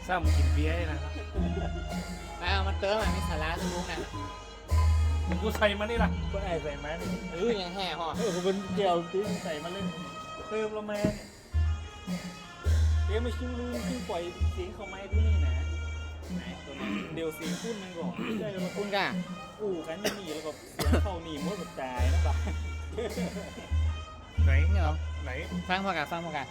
ซ้ำกินเบียร์นะครับเอามันเติมมันมีสาระทุกๆนะมึงกูใส่มานี่ล่ะก็ไอ้ใส่มาเนี่ยยังแห่ห่อเป็นเกี่ยวที่ใส่มาเล่นเติมละแม่เดี๋ยวไม่ชิ้นลืมชิ้นปล่อยเสียงเขาไม้ที่นี่นะไหนตัวนี้เดี๋ยวเสียงพูดมันก่อนได้แล้ว คุณก่ะอู้กันนี่แล้วก็เสียงเข้านี่มดแบบตายนะบ่าไหนเนี่ยเหรอไหนฟังพอกันฟังพอกัน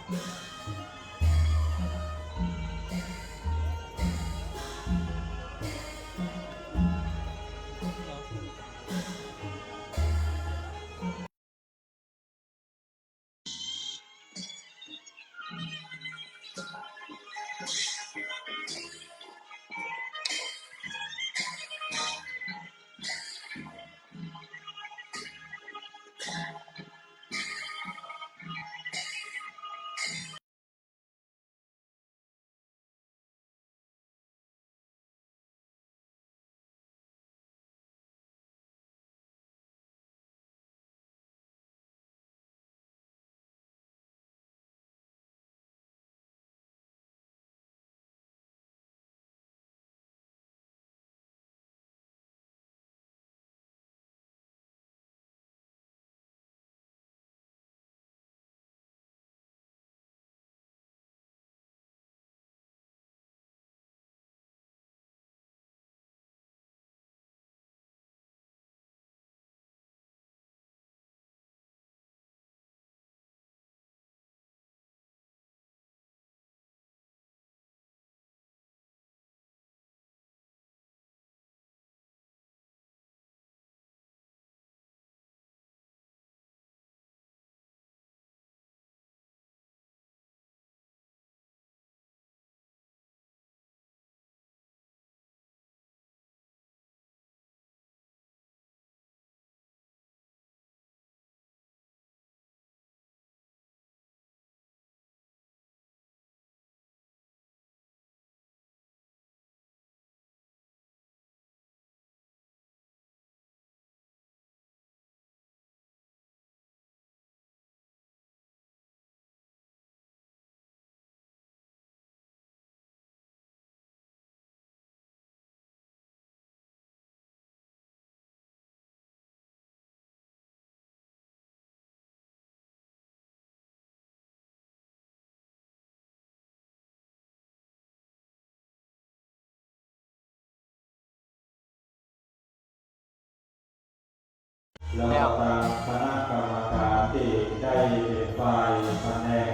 แล้วทางคณะกรรมการที่ได้เป็นฝ่ายแผนก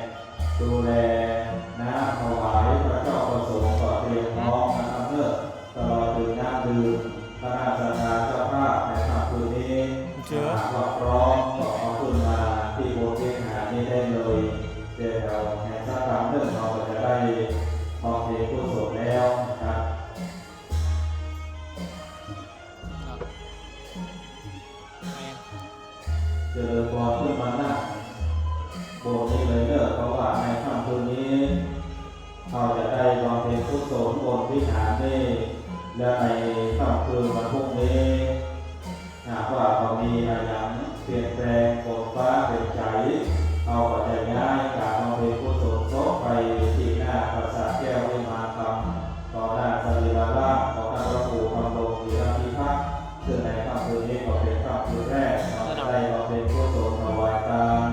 ดูแลน้ำถวายพระเจ้าประสงค์ก็เตรียมพร้อมน้ำเนื้อตลอดถึงน้ำดื่มคณะสัตยาเจ้าภาพในค่ำคืนนี้หากว่าพร้อมก็เอาขึ้นมาที่โบสถ์เทศนานี้ได้เลยเดี๋ยวเราแห่สักครั้งหนึ่งเราจะได้พอเพลงกุศลแล้วนะครับเจริญพรขึ้นมาหน้าโบสถ์นี้เลยเนอะเพราะว่าในค่ำคืนนี้เราจะได้บำเพ็ญกุศลบนวิหารนี้และในค่ำคืนวันพรุ่งนี้หากว่าเรามีอะไรอย่างเปลี่ยนแปลงบนฟ้าเป็นใจเอาก็จะย้ายการบำเพ็ญกุศลศพไปที่หน้าปราสาทแก้ววิมานธรรมต่อหน้าสรีระร่างของท่านพระครูคำลงวีระพิพัฒน์ซึ่งในค่ำคืนนี้ก็เป็นค่ำคืนแรกได้บำเพ็ญกุศลถวายทาน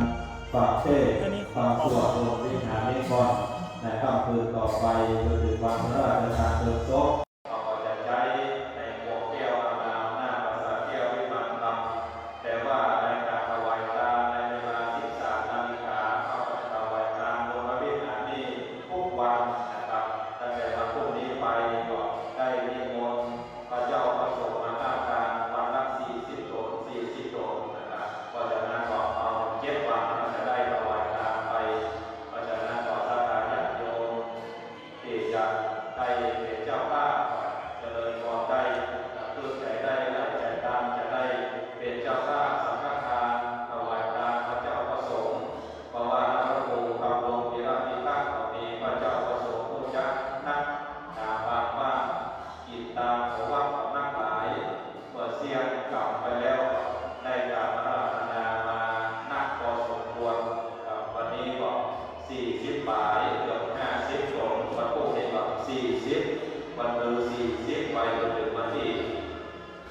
ฝากเทศฟังสวดบนวิหารนี้ก่อนในค่ำคืนต่อไปจนถึงวันพระราชทานเพลิงศพเราก็จะใช้ในหมวกแก้วอามหน้าปราสาทแก้ววิมานธรรมแต่ว่าในการถวายทานในเวลา 13 นาฬิกาเราก็จะถวายทานบนวิหารนี้ทุกวันนะครับตั้งแต่วันพรุ่งนี้ไปก็ได้นิมนต์พระเจ้าประสงค์มาหน้าการวันละ40 โดด40 โดดนะครับเพราะฉะนั้นก็เอา7 วันเราจะได้ถวายทานไปเพราะฉะนั้นขอศรัทธาญาติโยมที่จะได้เป็นเจ้าภาพเจริญพรได้คือใจได้และใจตามจะได้เป็นเจ้าภาพสังฆทานถวายทานพระเจ้าประสงค์เพราะว่าพระครูคำลงวีระพิทักษ์มีพระเจ้าประสงค์ผู้จักนักบางบ้านกินตามของวัดนักหลายเมื่อเสียงกลับไปแล้วได้การมาราธนามานักพอสมควรวันนี้ก็40 บ่ายเกือบ50 คนวัน วันฤาษี10ไปจนถึงวันที่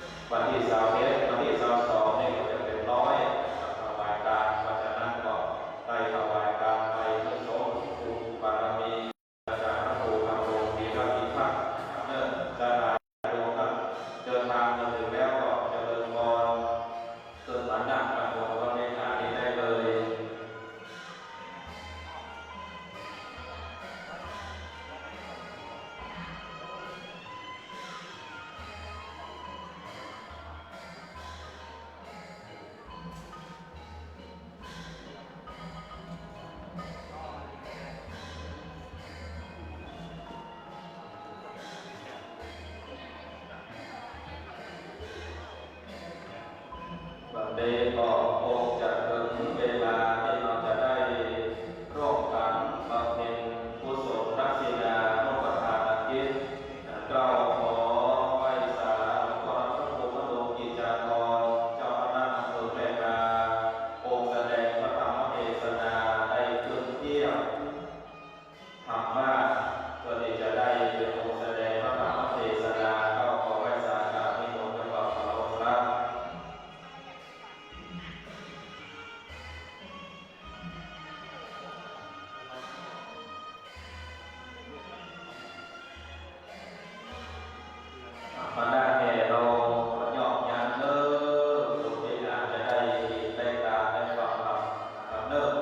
21วันที่22นี่ก็จะเป็น100ถวายการเพราะฉะนั้นก็ได้ถวายการไปเพื่อสมบุญบารมีอาจารย์ครูทำโรงมีพระมีพระเนื่องจะได้ดวงกันเดินทางมาถึงแล้วก็เจริญพรเกิดฐานะกับหลวงพ่อในฐานนี้ได้เลย บัดนี้ก็คงจะถึงเวลาที่เราจะได้ร่วมกันบำเพ็ญกุศลทักษิณานุปทานกิจเราขอไหว้สาหลวงพ่อพระครูพระโลกิจจารเจ้าคณะอำเภอแปลงนาองค์แสดงพระธรรมเทศนาได้ขึ้นเที่ยวธรรมะเพื่อที่จะได้เป็นองค์แสดงพระธรรมเทศนาก็ขอไหว้สาการนิมนต์ด้วยความเคารพครับ มาได้แห่เราประยอบยานเลิศสุดที่อาจจะได้ได้การได้ความทำเลิศ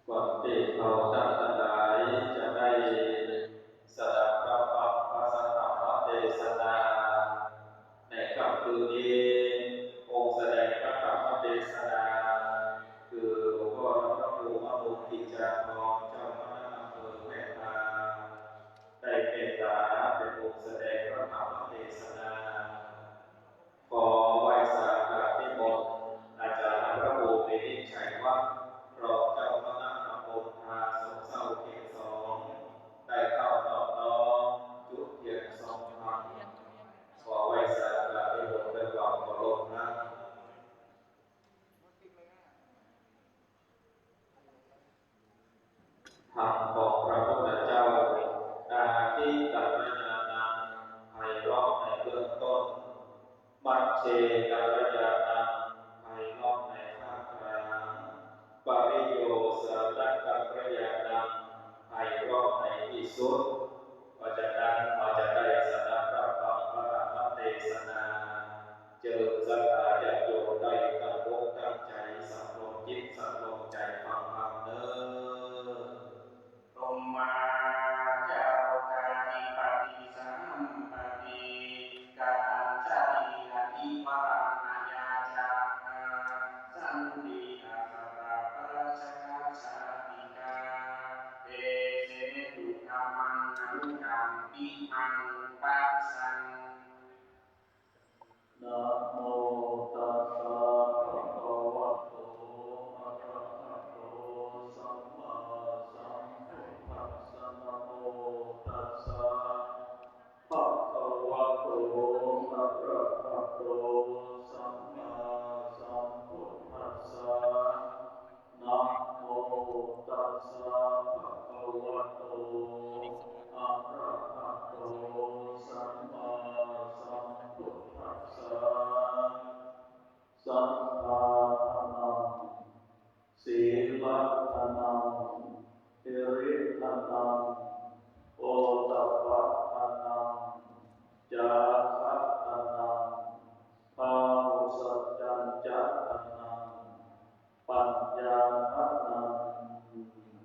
วัตติเขาสัตตาย รมของพระพุทธเจ้าดังที่ตรัสไว้นานังไพเราะในเบื้องต้นมัชเชกัลยาณังไพเราะในภาคกลางปริโยสรักกัลยาณังไพเราะในที่สุดเพราะฉะนั้นเราจะได้สดับรับฟังพระธรรมเทศนาเจริญศรัทธาญาติโยมได้ตั้งอกตั้งใจสำรวมจิตสำรวมใจฟังธรรมเด้อตมมาเจ้ากาติปฏิสัมปติกาตัญจติอธิวรังนายาจาสันติอาสระปัสสะชาติกาเอเสตุกามังอนุกัมปิมังปัสสังนะโมตัสสะภะคะวะโตอะระหะโตสัมมาสัมพุทธัสสะนะโมตัสสะภะคะวะโตอะระหะโตสัมมาสัมพุทธัสสะนะโมตัสสะภะคะวะโตอะระหะโตสัมมาสัมพุทธัสสะสัทธาธนังศีลัตถนังหิริตนังโอตปะทนังจาคะทนังภาวุสัจจัญจะทนังปัญญาทนัง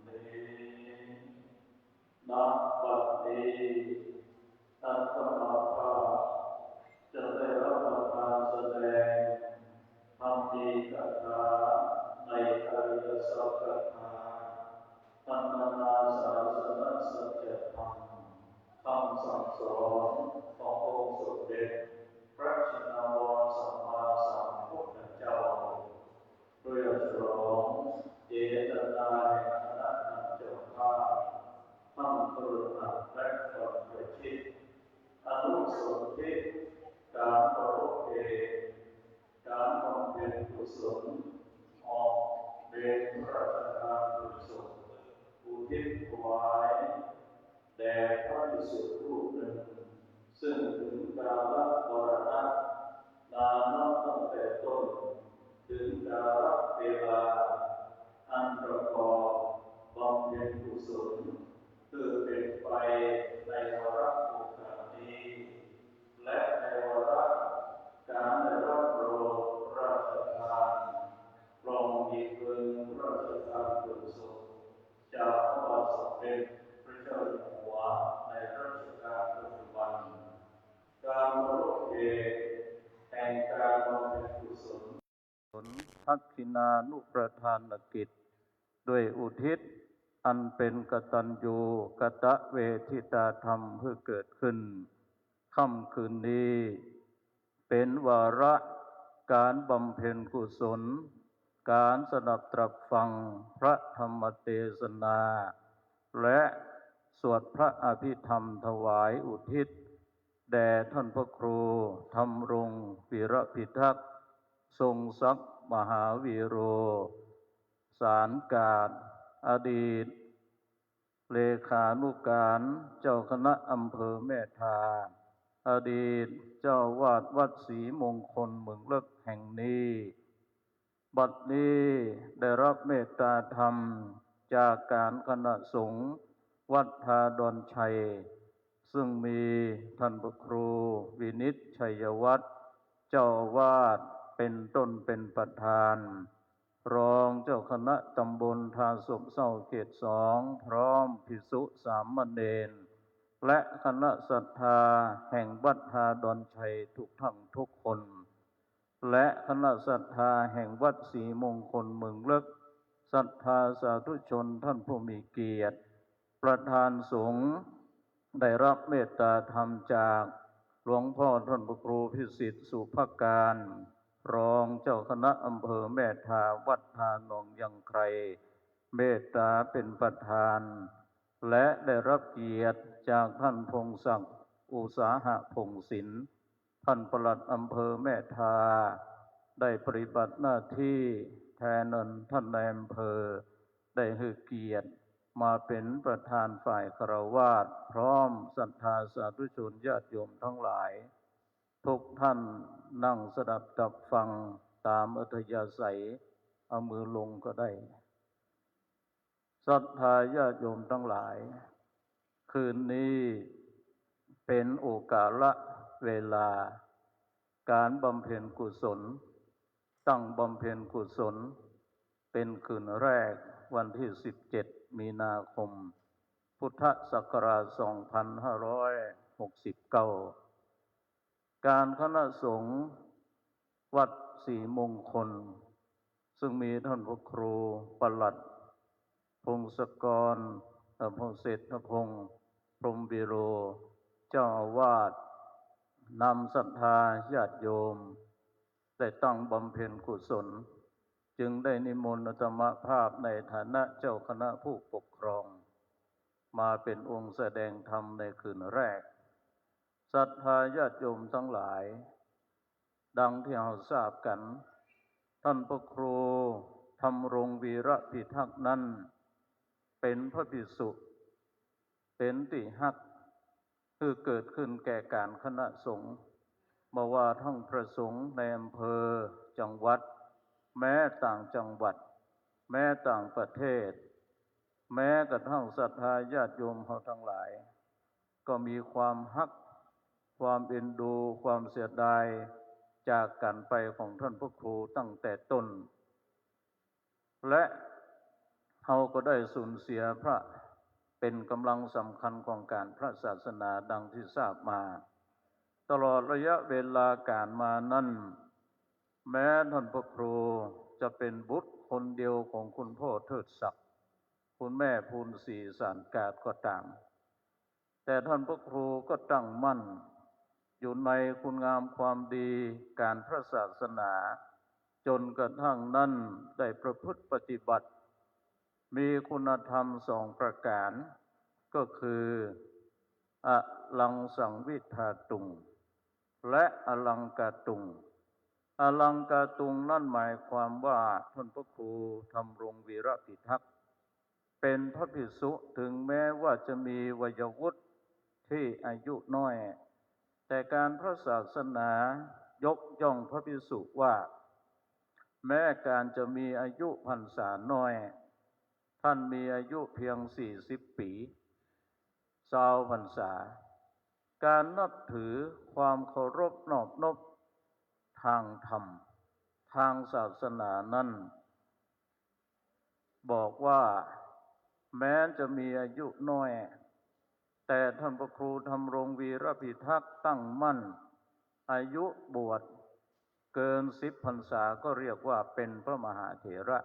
เตนะปัตติอัตตมาภาจะได้รับประทานแสดงธรรมีกถาในอริยสัจกถาพันนาศาสนสัจธรรมคำสั่งสอนขององค์สมเด็จพระชินวรสัมมาสัมพุทธเจ้าเพื่อฉลองเจตนาแห่งคณะนางเจ้าข้าทั้งคฤหัสถ์และบรรพชิตอนุสนธิการประพฤติการบำเพ็ญกุศลออกเป็นพระราชทานกุศลอุทิศถวายแด่พระภิกษุรูปหนึ่งซึ่งถึงกาลมรณะนานนับตั้งแต่ต้นถึงกาลเวลาอันประกอบบำเพ็ญกุศลคือเป็นไปในวาระโอกาสนี้และในวาระการได้รับโปรดพระราชทานปรองดีเกินพระราชทานกุศลจากพระบาทสมเด็จพระเจ้าอยู่หัวในรัชกาลปัจจุบันการประพฤติแห่งการบำเพ็ญกุศลทักษิณานุประทานกิจด้วยอุทิศอันเป็นกตัญญูกตเวทิตาธรรมเพื่อเกิดขึ้นค่ำคืนนี้เป็นวาระการบำเพ็ญกุศลการสดับตรับฟังพระธรรมเทศนาและสวดพระอภิธรรมถวายอุทิศแด่ท่านพระครูธรรมรงค์วีระพิทักษ์ทรงศักดิ์มหาวีโรสารการอดีตเลขานุการเจ้าคณะอำเภอแม่ทาอดีตเจ้าวาดวัดศรีมงคลเมืองเลิกแห่งนี้บัดนี้ได้รับเมตตาธรรมจากการคณะสงฆ์วัดทาดอนชัยซึ่งมีท่านพระครูวินิจชัยวัฒน์เจ้าอาวาสเป็นต้นเป็นประธานรองเจ้าคณะตำบลทาสมเศร้าเขต2พร้อมภิกษุสามเณรและคณะศรัทธาแห่งวัดทาดอนชัยทุกท่านทุกคนและคณะศรัทธาแห่งวัดศรีมงคลเมืองเลิกศรัทธาสาธุชนท่านผู้มีเกียรติประธานสงฆ์ได้รับเมตตาธรรมจากหลวงพ่อท่านพระครูพิสิทธิ์สุภการรองเจ้าคณะอำเภอแม่ทาวัดทาหนองยังไครเมตตาเป็นประธานและได้รับเกียรติจากท่านพงศักดิ์อุตสาหะพงศิลป์ท่านปลัดอำเภอแม่ทาได้ปฏิบัติหน้าที่แทนท่านนายอำเภอได้ให้เกียรติ มาเป็นประธานฝ่ายฆราวาสพร้อมศรัทธาสาธุชนญาติโยมทั้งหลาย ทุกท่านนั่งสดับตับฟังตามอัธยาศัยเอามือลงก็ได้ศรัทธาญาติโยมทั้งหลายคืนนี้เป็นโอกาสเวลาการบำเพ็ญกุศลตั้งบำเพ็ญกุศลเป็นคืนแรกวันที่17 มีนาคมพุทธศักราช 2569 การคณะสงฆ์วัดศรีมงคลซึ่งมีท่านพระครูปลัดพงศกรพงศ์เศรษฐพงศ์พรหมวิโรเจ้าอาวาสนำศรัทธาญาติโยมได้ตั้งบำเพ็ญกุศลจึงได้นิมนต์อาตมาภาพในฐานะเจ้าคณะผู้ปกครองมาเป็นองค์แสดงธรรมในคืนแรกศรัทธาญาติโยมทั้งหลายดังที่เราทราบกันท่านพระครูธรรมรงค์วีระพิทักษ์นั้นเป็นพระภิกษุเป็นติหักคือเกิดขึ้นแก่การคณะสงฆ์มาว่าทั้งพระสงฆ์ในอำเภอจังหวัดแม้ต่างจังหวัดแม้ต่างประเทศแม้กระทั่งศรัทธาญาติโยมเราทั้งหลายก็มีความฮักความเอ็นดูความเสียดายจากกันไปของท่านพระครูตั้งแต่ต้นและเราก็ได้สูญเสียพระเป็นกำลังสำคัญของการพระศาสนาดังที่ทราบมาตลอดระยะเวลาการมานั้นแม้ท่านพระครูจะเป็นบุตรคนเดียวของคุณพ่อเทิดศักดิ์คุณแม่ภูนศรีสารกาดก็ตามแต่ท่านพระครูก็ตั้งมั่นอยู่ในคุณงามความดีการพระศาสนาจนกระทั่งนั้นได้ประพฤติปฏิบัติมีคุณธรรม2 ประการก็คืออลังสังวิทาตุงและอลังกาตุงอลังกาตุงนั่นหมายความว่าท่านพระครูธรรมรงค์วีระพิทักษ์เป็นพระภิกษุถึงแม้ว่าจะมีวัยวุฒิที่อายุน้อยแต่การพระศาสนายกย่องพระภิกษุว่าแม้การจะมีอายุพรรษาน้อยท่านมีอายุเพียง40 ปี20 พรรษาการนับถือความเคารพนอบนอบทางธรรมทางศาสนานั้นบอกว่าแม้จะมีอายุน้อยแต่ท่านพระครูธรรมรงค์วีระพิทักษ์ตั้งมั่นอายุบวชเกิน10 พรรษาก็เรียกว่าเป็นพระมหาเถระ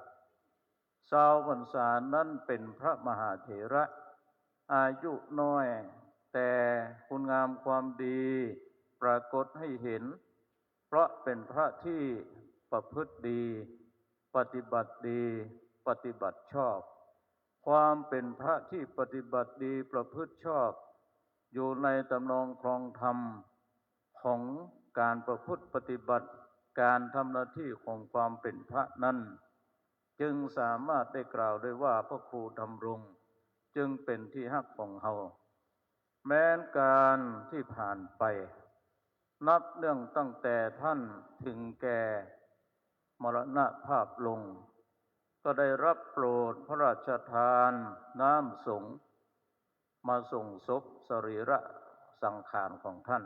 20 พรรษานั้นเป็นพระมหาเถระอายุน้อยแต่คุณงามความดีปรากฏให้เห็นเพราะเป็นพระที่ประพฤติดีปฏิบัติดีปฏิบัติชอบความเป็นพระที่ปฏิบัติดีประพฤติชอบอยู่ในตำนองครองธรรมของการประพฤติปฏิบัติการทำหน้าที่ของความเป็นพระนั้นจึงสามารถได้กล่าวได้ว่าพระครูธรรมรงค์จึงเป็นที่ฮักของเฮาแม้นการที่ผ่านไปนับเนื่องตั้งแต่ท่านถึงแก่มรณภาพลงก็ได้รับโปรดพระราชทานน้ำสงฆ์มาส่งศพสรีระสังขารของท่าน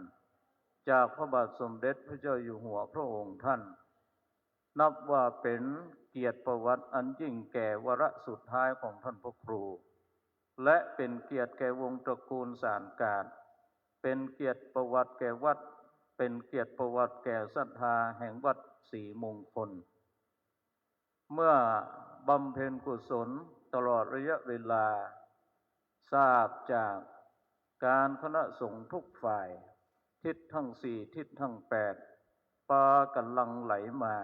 จากพระบาทสมเด็จพระเจ้าอยู่หัวพระองค์ท่านนับว่าเป็นเกียรติประวัติอันยิ่งแก่วาระสุดท้ายของท่านพระครูและเป็นเกียรติแก่วงตระกูลสารกาดเป็นเกียรติประวัติแก่วัดเป็นเกียรติประวัติแก่ศรัทธาแห่งวัดศรีมงคลเมื่อบำเพ็ญกุศลตลอดระยะเวลาทราบจากการคณะสงฆ์ทุกฝ่ายทิศทั้ง4ทิศทั้ง8ปากันลังไหลมา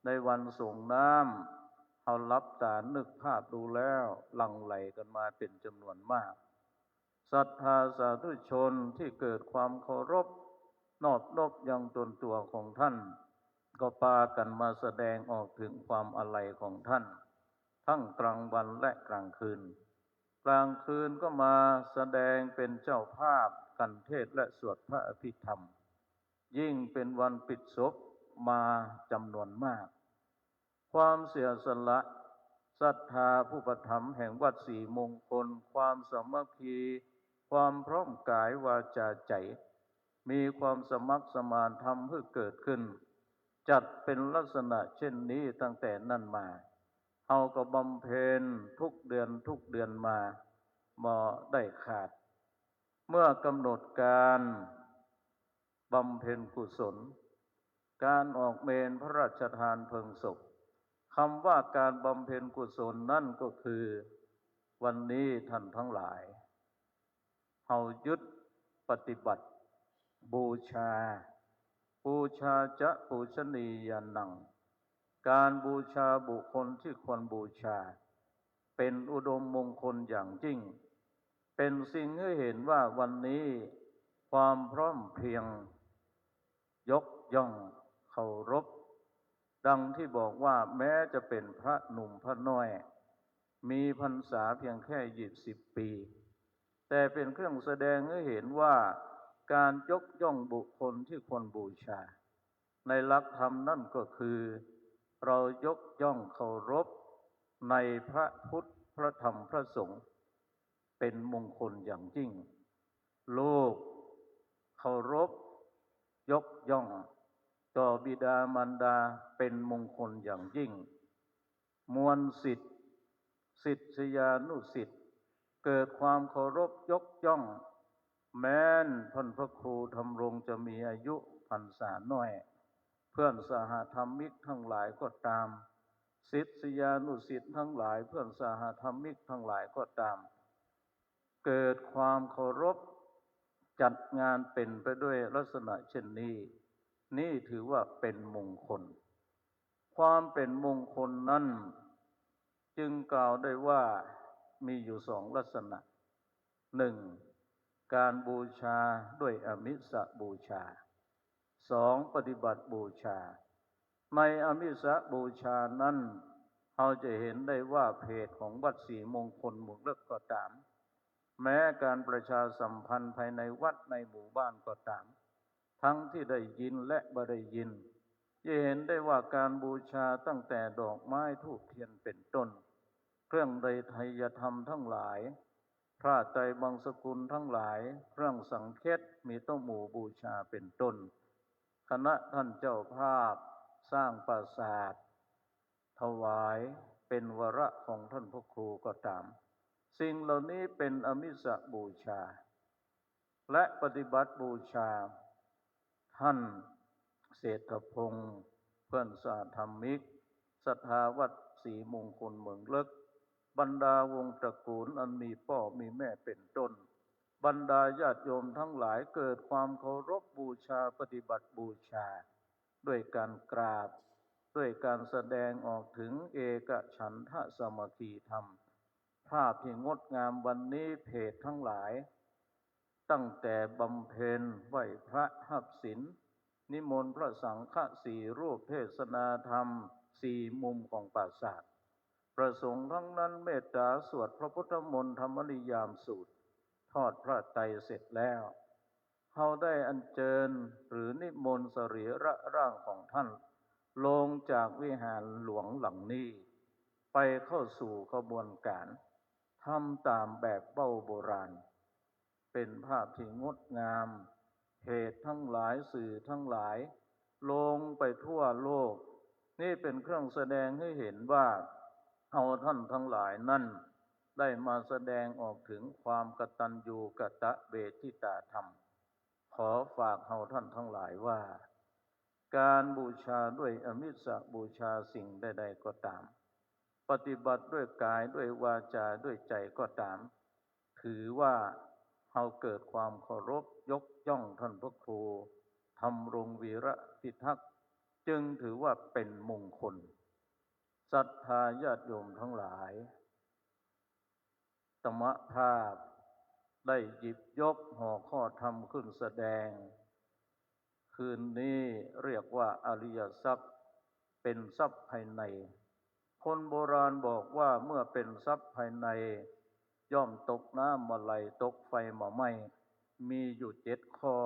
ในวันส่งน้ำเอาลับตานึกภาพดูแล้วลังไหลกันมาเป็นจำนวนมากศรัทธาสาธุชนที่เกิดความเคารพนอบนอบยังตนตัวของท่านก็พากันมาแสดงออกถึงความอาลัยของท่านทั้งกลางวันและกลางคืน กลางคืนก็มาแสดงเป็นเจ้าภาพกันเทศน์และสวดพระอภิธรรมยิ่งเป็นวันปิดศพมาจำนวนมากความเสียสละศรัทธาผู้ประถมภ์แห่งวัดศรีมงคลความสามัคคีความพร้อมกายวาจาใจมีความสมัครสมานทำให้เกิดขึ้นจัดเป็นลักษณะเช่นนี้ตั้งแต่นั้นมาเอาก็บำเพ็ญทุกเดือนมาบ่ได้ขาดเมื่อกำหนดการบำเพ็ญกุศลการออกเมรุพระราชทานเพลิงศพคำว่าการบำเพ็ญกุศลนั่นก็คือวันนี้ท่านทั้งหลายเอายึดปฏิบัติบูชาจะปูชนียานังการบูชาบุคคลที่ควรบูชาเป็นอุดมมงคลอย่างยิ่งเป็นสิ่งให้เห็นว่าวันนี้ความพร้อมเพรียงยกย่องเคารพดังที่บอกว่าแม้จะเป็นพระหนุ่มพระน้อยมีพรรษาเพียงแค่20 ปีแต่เป็นเครื่องแสดงให้เห็นว่าการยกย่องบุคคลที่ควรบูชาในหลักธรรมนั่นก็คือเรายกย่องเคารพในพระพุทธพระธรรมพระสงฆ์เป็นมงคลอย่างยิ่งลูกเคารพยกย่องต่อบิดามารดาเป็นมงคลอย่างยิ่งมวลศิษยานุศิษย์เกิดความเคารพยกย่องแม้นท่านพระครูธรรมรงค์จะมีอายุพรรษาน้อยเพื่อนสหธรรมิกทั้งหลายก็ตามศิษยานุศิษย์ทั้งหลายเพื่อนสหธรรมิกทั้งหลายก็ตามเกิดความเคารพจัดงานเป็นไปด้วยลักษณะเช่นนี้นี่ถือว่าเป็นมงคลความเป็นมงคลนั้นจึงกล่าวได้ว่ามีอยู่2 ลักษณะ 1. การบูชาด้วยอมิสบูชา 2. ปฏิบัติบูชาในอมิสบูชานั้นเราจะเห็นได้ว่าเพจของวัดศรีมงคลหมู่เล็กก็ตามแม้การประชาสัมพันธ์ภายในวัดในหมู่บ้านก็ตามทั้งที่ได้ยินและบ่ได้ยินจะเห็นได้ว่าการบูชาตั้งแต่ดอกไม้ธูปเทียนเป็นต้นเครื่องใดไทยธรรมทั้งหลายพระไตรบังสกุลทั้งหลายเครื่องสังเฆมีโต๊ะหมู่บูชาเป็นต้นคณะท่านเจ้าภาพสร้างปราสาทถวายเป็นวาระของท่านพระครูก็ตามสิ่งเหล่านี้เป็นอมิสบูชาและปฏิบัติบูชาท่านเศรษฐพงศ์เพื่อนสาธรรมิกศรัทธาวัดศรีมงคลเมืองเล็กบรรดาวงตระกูลอันมีพ่อมีแม่เป็นต้นบรรดาญาติโยมทั้งหลายเกิดความเคารพบูชาปฏิบัติบูชาด้วยการกราบด้วยการแสดงออกถึงเอกฉันทะสามัคคีธรรมภาพที่งดงามวันนี้เพจทั้งหลายตั้งแต่บำเพ็ญไหว้พระหับศีลนิมนต์พระสังฆ4 รูปเทศนาธรรม4 มุมของปราสาทประสงค์ทั้งนั้นเมตตาสวดพระพุทธมนต์ธรรมนิยามสูตรทอดพระไตรเสร็จแล้วเขาได้อัญเชิญหรือนิมนต์สรีระร่างของท่านลงจากวิหารหลวงหลังนี้ไปเข้าสู่กระบวนการทำตามแบบเบ้าโบราณเป็นภาพที่งดงามเพจทั้งหลายสื่อทั้งหลายลงไปทั่วโลกนี่เป็นเครื่องแสดงให้เห็นว่าเอาท่านทั้งหลายนั่นได้มาแสดงออกถึงความกตัญญูกตเวทิตาธรรมขอฝากเอาท่านทั้งหลายว่าการบูชาด้วยอมิสบูชาสิ่งใดๆก็ตามปฏิบัติด้วยกายด้วยวาจาด้วยใจก็ตามถือว่าเราเกิดความเคารพยกย่องท่านพระครูธรรมรงค์วีระพิทักษ์จึงถือว่าเป็นมงคลศรัทธาญาติโยมทั้งหลายธรรมภาพได้หยิบยกหัวข้อธรรมขึ้นแสดงคืนนี้เรียกว่าอริยทรัพย์เป็นทรัพย์ภายในคนโบราณบอกว่าเมื่อเป็นทรัพย์ภายใน ย่อมตกน้ำมาไหลตกไฟมาไหม้มีอยู่7 ข้อ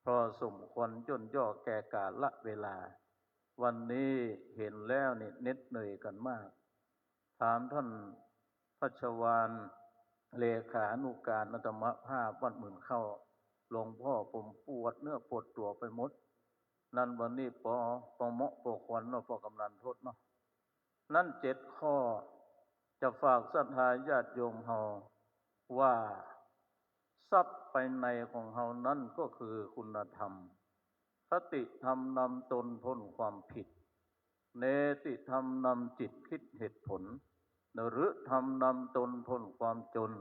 พอสมควรย่นย่อแก่กาลเวลาวันนี้เห็นแล้วนี่เหน็ดเหนื่อยกันมากถามท่านพัชวาลเลขานุการธรรมภาพวัดหมื่นเข้าหลวงพ่อผมปวดเนื้อปวดตัวไปหมดนั่นวันนี้ปอเหมาะปอควรเนาะปอกำนันทดเนาะนั่น7 ข้อจะฝากศรัทธาญาติโยมเฮาว่าทรัพย์ภายในของเฮานั้นก็คือคุณธรรมคติธรรมนำตนพ้นความผิดเนติธรรมนำจิตคิดเหตุผลนฤธรรมนำตนพ้นความจน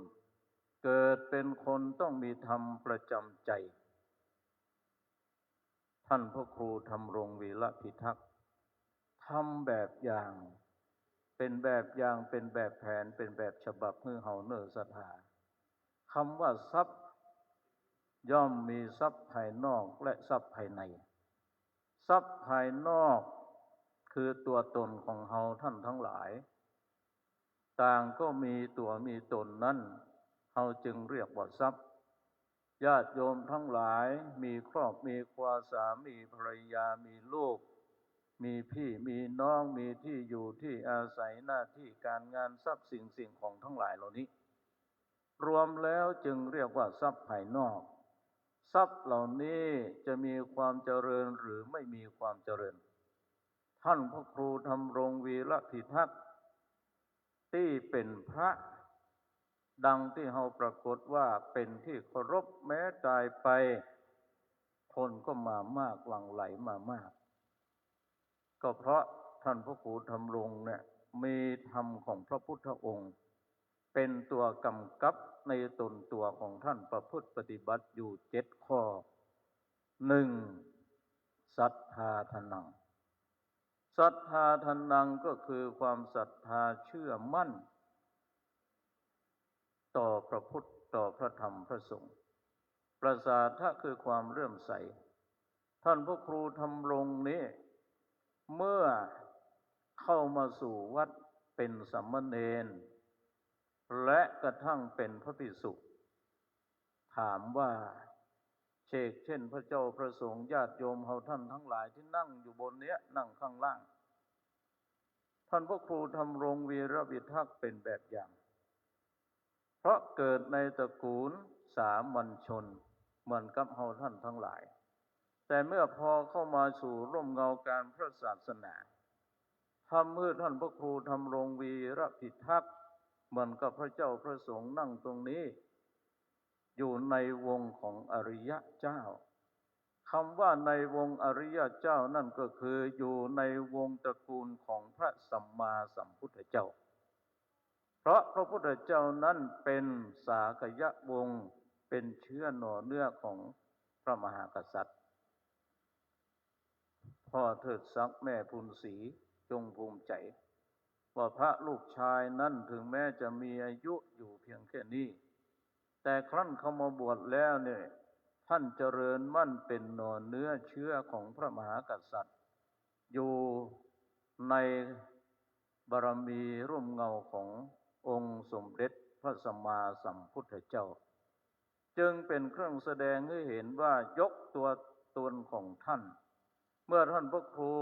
เกิดเป็นคนต้องมีธรรมประจำใจท่านพระครูธรรมรงค์วีระพิทักษ์ทำแบบอย่างเป็นแบบอย่างเป็นแบบแผนเป็นแบบฉบับให้เฮาเนิ่นศรัทธาคำว่าทรัพย์ย่อมมีทรัพย์ภายนอกและทรัพย์ภายในทรัพย์ภายนอกคือตัวตนของเฮาท่านทั้งหลายต่างก็มีตัวมีตนนั้นเฮาจึงเรียกว่าทรัพย์ญาติโยมทั้งหลายมีครอบมีครัวสามีภรรยามีลูกมีพี่มีน้องมีที่อยู่ที่อาศัยหน้าที่การงานทรัพย์สิ่งของทั้งหลายเหล่านี้รวมแล้วจึงเรียกว่าทรัพย์ภายนอกทรัพย์เหล่านี้จะมีความเจริญหรือไม่มีความเจริญท่านพระครูธรรมรงค์วีระพิทักษ์ที่เป็นพระดังที่เฮาปรากฏว่าเป็นที่เคารพแม้ตายไปคนก็มามากหลั่งไหลมามากก็เพราะท่านพระครูธรรมรงค์เนี่ยมีธรรมของพระพุทธองค์เป็นตัวกำกับในตนตัวของท่านประพฤติปฏิบัติอยู่7 ข้อ 1. ศรัทธาทนังศรัทธาทนังก็คือความศรัทธาเชื่อมั่นต่อพระพุทธต่อพระธรรมพระสงฆ์ประสาทะคือความเลื่อมใสท่านพระครูธรรมรงค์นี้เมื่อเข้ามาสู่วัดเป็นสามเณรและกระทั่งเป็นพระภิกษุถามว่าเช่นพระเจ้าพระสงฆ์ญาติโยมเฮาท่านทั้งหลายที่นั่งอยู่บนเนี้ยนั่งข้างล่างท่านพระครูธรรมรงค์วีระพิทักษ์เป็นแบบอย่างเพราะเกิดในตระกูลสามัญชนเหมือนกับเฮาท่านทั้งหลายแต่เมื่อพอเข้ามาสู่ร่มเงาการพระศาสนาทำให้ท่านพระครูธรรมรงค์วีระพิทักษ์เหมือนกับพระเจ้าพระสงฆ์นั่งตรงนี้อยู่ในวงของอริยเจ้าคำว่าในวงอริยเจ้านั่นก็คืออยู่ในวงตระกูลของพระสัมมาสัมพุทธเจ้าเพราะพระพุทธเจ้านั้นเป็นสากยวงศ์เป็นเชื้อหน่อเนื้อของพระมหากษัตริย์พ่อเทิดศักดิ์แม่พูนศรีจงภูมิใจว่าพระลูกชายนั้นถึงแม้จะมีอายุอยู่เพียงแค่นี้แต่ครั้นเข้ามาบวชแล้วเนี่ยท่านเจริญมั่นเป็นหน่อเนื้อเชื้อของพระมหากษัตริย์อยู่ในบารมีร่มเงาขององค์สมเด็จพระสัมมาสัมพุทธเจ้าจึงเป็นเครื่องแสดงให้เห็นว่ายกตัวตนของท่านเมื่อท่านพระครู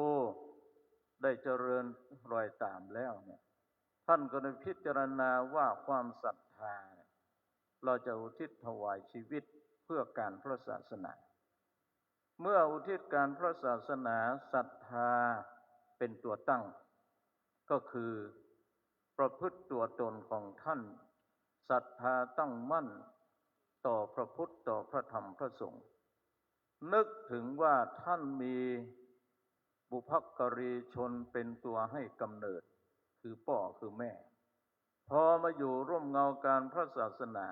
ได้เจริญรอยตามแล้วเนี่ยท่านก็ได้พิจารณาว่าความศรัทธาเราจะอุทิศถวายชีวิตเพื่อการพระศาสนาเมื่ออุทิศการพระศาสนาศรัทธาเป็นตัวตั้งก็คือประพฤติตัวตนของท่านศรัทธาตั้งมั่นต่อพระพุทธต่อพระธรรมพระสงฆ์นึกถึงว่าท่านมีบุพการีชนเป็นตัวให้กำเนิดคือพ่อคือแม่พอมาอยู่ร่วมเงาการพระศาสนา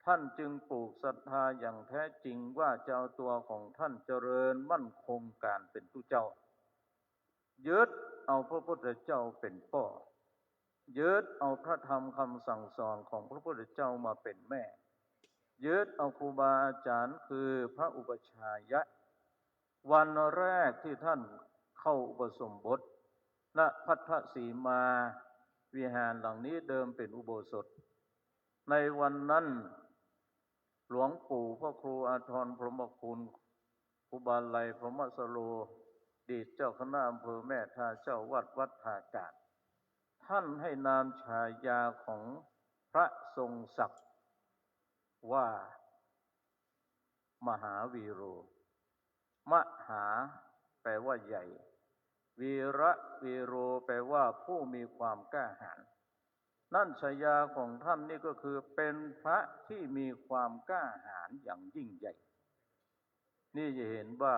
ท่านจึงปลูกศรัทธาอย่างแท้จริงว่าจะเอาตัวของท่านเจริญมั่นคงการเป็นผู้เจ้ายึดเอาพระพุทธเจ้าเป็นพ่อยึดเอาพระธรรมคำสั่งสอนของพระพุทธเจ้ามาเป็นแม่ยึดเอาครูบาอาจารย์คือพระอุปชายะวันแรกที่ท่านเข้าอุปสมบทณพัทธสีมาวิหารหลังนี้เดิมเป็นอุโบสถ ในวันนั้นหลวงปู่พระครูอาทรพรหมคุณครูบาลัยพรหมสโรอดีตเจ้าคณะอำเภอแม่ทาเจ้าวัดวัดท่ากาศท่านให้นามฉายาของพระทรงศักดิ์ว่ามหาวีโรมหาแปลว่าใหญ่วีระวีโรแปลว่าผู้มีความกล้าหาญนั่นฉายาของท่านนี่ก็คือเป็นพระที่มีความกล้าหาญอย่างยิ่งใหญ่นี่จะเห็นว่า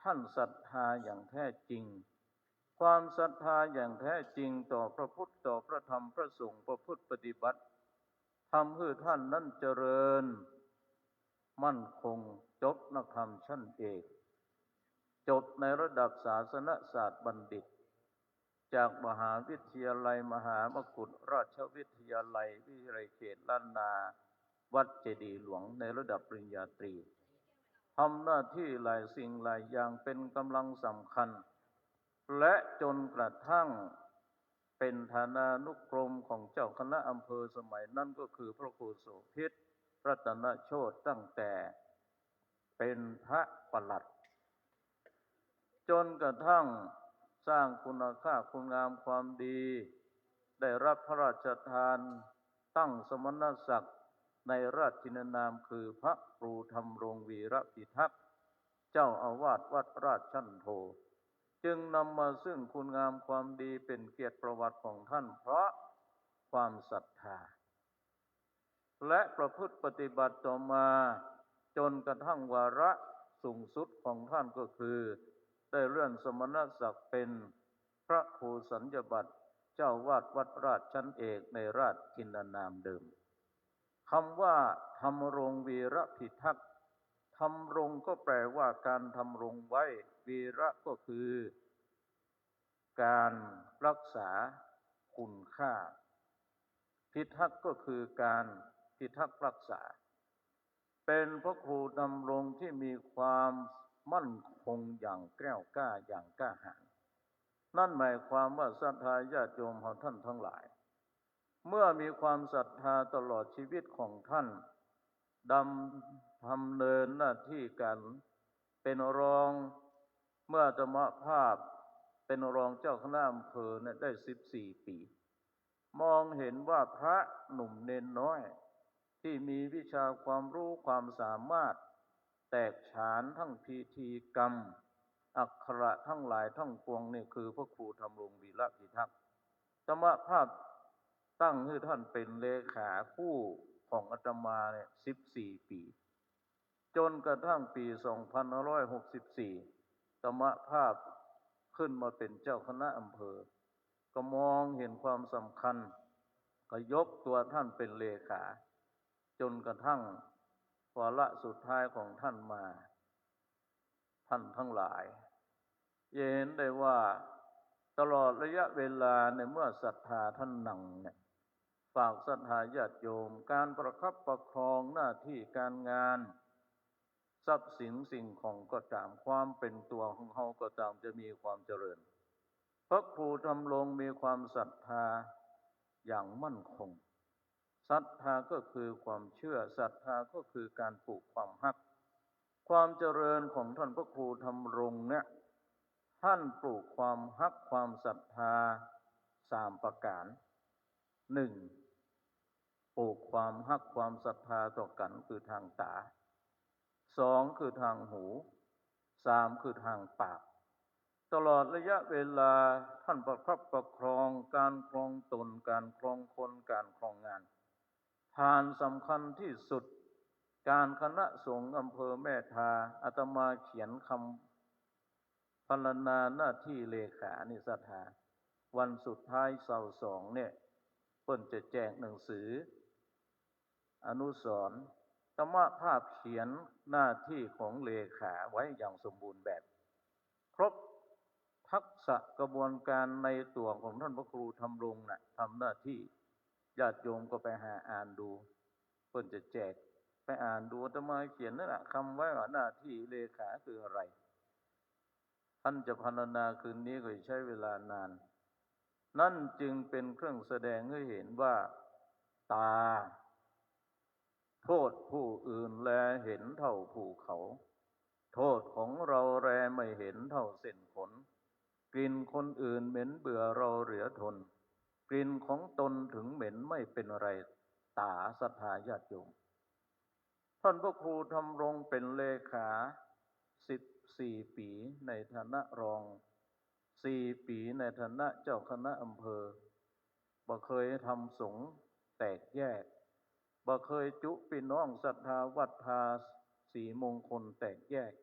ท่านศรัทธาอย่างแท้จริงความศรัทธาอย่างแท้จริงต่อพระพุทธต่อพระธรรมพระสงฆ์ประพฤติปฏิบัติทำให้ท่านนั้นเจริญมั่นคงจบนักธรรมชั้นเอกจบในระดับศาสนศาสตร์บัณฑิตจากมหาวิทยาลัยมหามกุฏราชวิทยาลัยวิทยาลัยเขตล้านนาวัดเจดีย์หลวงในระดับปริญญาตรีทำหน้าที่หลายสิ่งหลายอย่างเป็นกำลังสำคัญและจนกระทั่งเป็นฐานานุกรมของเจ้าคณะอำเภอสมัยนั้นก็คือพระครูโสภิตรัตนโชติตั้งแต่เป็นพระปลัดจนกระทั่งสร้างคุณค่าคุณงามความดีได้รับพระราชทานตั้งสมณศักดิ์ในราชทินานามคือพระครูธรรมรงวีระพิทักษ์เจ้าอาวาสวัดราชชันโทจึงนำมาซึ่งคุณงามความดีเป็นเกียรติประวัติของท่านเพราะความศรัทธาและประพฤติปฏิบัติต่อมาจนกระทั่งวาระสูงสุดของท่านก็คือได้เลื่อนสมณศักดิ์เป็นพระครูสัญญบัตรเจ้าวาดวัดราชชั้นเอกในราชทินานามเดิมคำว่าธรรมรงวีระพิทักษ์ธรรมรงก็แปลว่าการทำรงไว้วีระก็คือการรักษาคุณค่าพิทักษ์ก็คือการพิทักษ์รักษาเป็นพระครูดำรงที่มีความมั่นคงอย่างแกล้วกล้าอย่างกล้าหาญนั่นหมายความว่าศรัทธาญาติโยมของท่านทั้งหลายเมื่อมีความศรัทธาตลอดชีวิตของท่านดำเนินหน้าที่การเป็นรองเมื่อธรรมภาพเป็นรองเจ้าคณะอำเภอเนี่ยได้14 ปีมองเห็นว่าพระหนุ่มเนนน้อยที่มีวิชาความรู้ความสามารถแตกฉานทั้งพิธีกรรมอักขระทั้งหลายทั้งปวงนี่คือพระครูธรรมรงวีระพิทักษ์ธรรมภาพตั้งให้ท่านเป็นเลขาคู่ของอาตมาเนี่ย14 ปีจนกระทั่งปี2564ธรรมภาพขึ้นมาเป็นเจ้าคณะอำเภอก็มองเห็นความสำคัญก็ยกตัวท่านเป็นเลขาจนกระทั่งวาระสุดท้ายของท่านมาท่านทั้งหลายเห็นได้ว่าตลอดระยะเวลาในเมื่อศรัทธาท่านนั่งเนี่ยฝากศรัทธาญาติโยมการประคับประคองหน้าที่การงานทรัพย์สินสิ่งของก็ตามความเป็นตัวของเขาก็ตามจะมีความเจริญพระครูธรรมรงมีความศรัทธาอย่างมั่นคงศรัทธาก็คือความเชื่อศรัทธาก็คือการปลูกความฮักความเจริญของท่านพระครูธรรมรงเนี่ยท่านปลูกความฮักความศรัทธา3 ประการ 1. ปลูกความฮักความศรัทธาต่อกันคือทางตา 2. คือทางหู 3. คือทางปากตลอดระยะเวลาท่านประคับประคองการครองตนการครองคนการครองงานฐานสำคัญที่สุดการคณะสงฆ์อำเภอแม่ทาอาตมาเขียนคำพรรณนาหน้าที่เลขานิศรัทธาวันสุดท้ายเสาร์2เนี่ยเพิ่นจะแจกหนังสืออนุสรณ์ธรรมภาพเขียนหน้าที่ของเลขาไว้อย่างสมบูรณ์แบบครบทักษะกระบวนการในตัวของท่านพระครูธรรมรงค์น่ะทำหน้าที่ญาติโยมก็ไปหาอ่านดูเพิ่นจะแจกไปอ่านดูอาตมาเขียนนั่นแหละคำไว้ว่าหน้าที่เลขาคืออะไรท่านจะพรรณนาคืนนี้ก็ใช้เวลานานนั่นจึงเป็นเครื่องแสดงให้เห็นว่าตา โทษผู้อื่นแลเห็นเท่าภูเขาโทษของเราแลไม่เห็นเท่าเส้นขนกลิ่นคนอื่นเหม็นเบื่อเราเหลือทนกลิ่นของตนถึงเหม็นไม่เป็นไรตาศรัทธาญาติโยมท่านพระครูธำรงเป็นเลขา14 ปีในฐานะรอง4 ปีในฐานะเจ้าคณะอำเภอบ่เคยทำสงฆ์แตกแยกบ่เคยจุพี่น้องศรัทธาวัดทาสีมงคลแตกแยก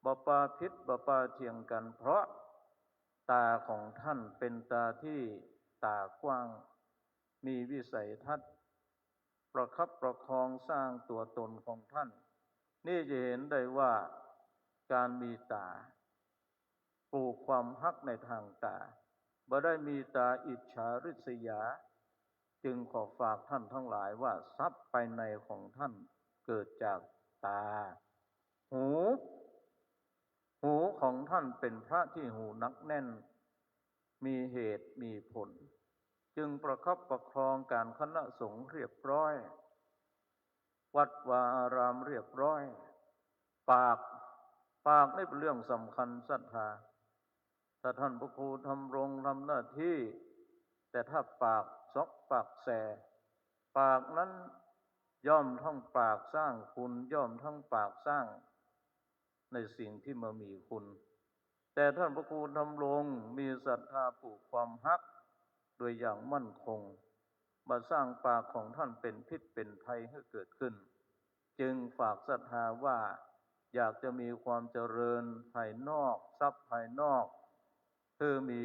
บ่ปาพิษบ่ปาเทียงกันเพราะตาของท่านเป็นตาที่ตากว้างมีวิสัยทัศน์ประคับประคองสร้างตัวตนของท่านนี่จะเห็นได้ว่าการมีตาปลูกความฮักในทางตาบ่ได้มีตาอิจฉาริษยาจึงขอฝากท่านทั้งหลายว่าทรัพย์ภายในของท่านเกิดจากตาหูของท่านเป็นพระที่หูนักแน่นมีเหตุมีผลจึงประคับประคองการคณะสงฆ์เรียบร้อยวัดวาอารามเรียบร้อยปากนี่เป็นเรื่องสำคัญศรัทธาถ้าท่านพระครูทำรงทำหน้าที่แต่ถ้าปากซอกปากแสปากนั้นย่อมทั้งปากสร้างคุณย่อมทั้งปากสร้างในสิ่งที่มามีคุณแต่ท่านพระครูทำรงมีศรัทธาปลูกความฮักโดยอย่างมั่นคงมาสร้างปากของท่านเป็นพิษเป็นภัยให้เกิดขึ้นจึงฝากศรัทธาว่าอยากจะมีความเจริญภายนอกทรัพย์ภายนอกคือมี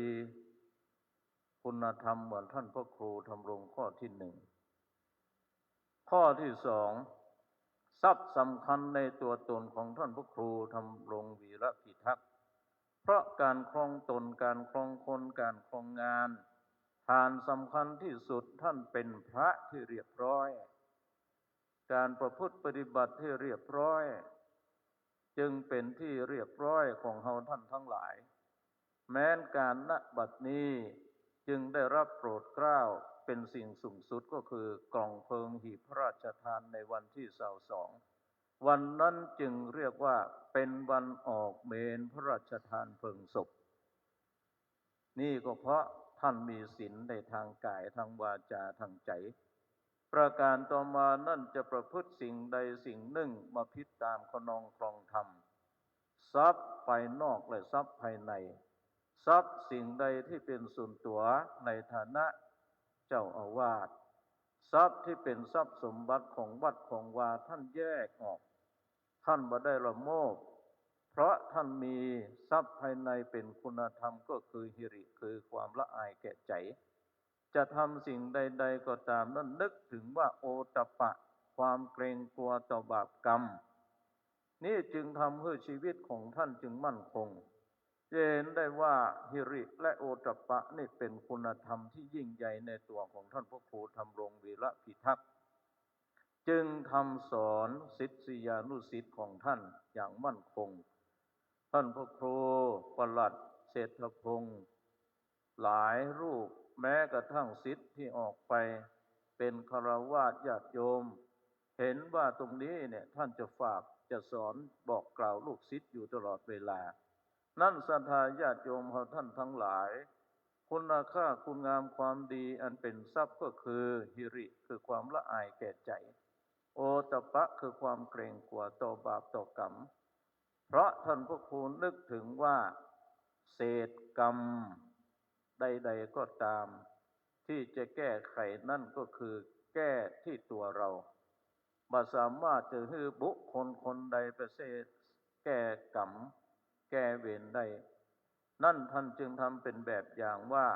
คุณธรรมเหมือนท่านพระครูทำรงข้อที่ 1ข้อที่ 2ทรัพย์สำคัญในตัวตนของท่านพระครูทำรงวีระพิทักษ์เพราะการครองตนการครองคนการครองงานฐานสำคัญที่สุดท่านเป็นพระที่เรียบร้อยการประพฤติปฏิบัติที่เรียบร้อยจึงเป็นที่เรียบร้อยของเฮาท่านทั้งหลายแม้นการณบัดนี้จึงได้รับโปรดเกล้าเป็นสิ่งสูงสุดก็คือกล่องเพลิงหีบพระราชทานในวันที่22วันนั้นจึงเรียกว่าเป็นวันออกเมรุพระราชทานเพลิงศพนี่ก็เพราะท่านมีศีลในทางกายทางวาจาทางใจประการต่อมานั่นจะประพฤติสิ่งใดสิ่งหนึ่งมาพิจตามขนองครองธรรมทรัพย์ภายนอกและทรัพย์ภายในทรัพย์สิ่งใดที่เป็นส่วนตัวในฐานะเจ้าอาวาสทรัพย์ที่เป็นทรัพย์สมบัติของวัดของวาท่านแยกออกท่านบ่ได้ละโมบเพราะท่านมีทรัพย์ภายในเป็นคุณธรรมก็คือหิริคือความละอายแก่ใจจะทำสิ่งใดๆก็ตามนั้นนึกถึงว่าโอตตัปปะความเกรงกลัวต่อบาปกรรมนี่จึงทำให้ชีวิตของท่านจึงมั่นคงเห็นได้ว่าหิริและโอตตัปปะนี่เป็นคุณธรรมที่ยิ่งใหญ่ในตัวของท่านพระครูธำรงวีระพิทักษ์จึงทำสอนศิษยานุศิษย์ของท่านอย่างมั่นคงท่านพระครูประหลัดเศรษฐพงศ์หลายรูปแม้กระทั่งศิษย์ที่ออกไปเป็นฆราวาสญาติโยมเห็นว่าตรงนี้เนี่ยท่านจะฝากจะสอนบอกกล่าวลูกศิษย์อยู่ตลอดเวลานั่นศรัทธาญาติโยมของท่านทั้งหลายคุณค่าคุณงามความดีอันเป็นทรัพย์ก็คือหิริคือความละอายแก่ใจโอตตัปปะคือความเกรงกลัวต่อบาปต่อกรรมเพราะท่านพระครูนึกถึงว่าเศษกรรมใดๆก็ตามที่จะแก้ไขนั่นก็คือแก้ที่ตัวเราบ่สามารถจะให้บุคคลคนใดไปแก้กรรมแก้เวรได้นั่นท่านจึงทำเป็นแบบอย่างว่า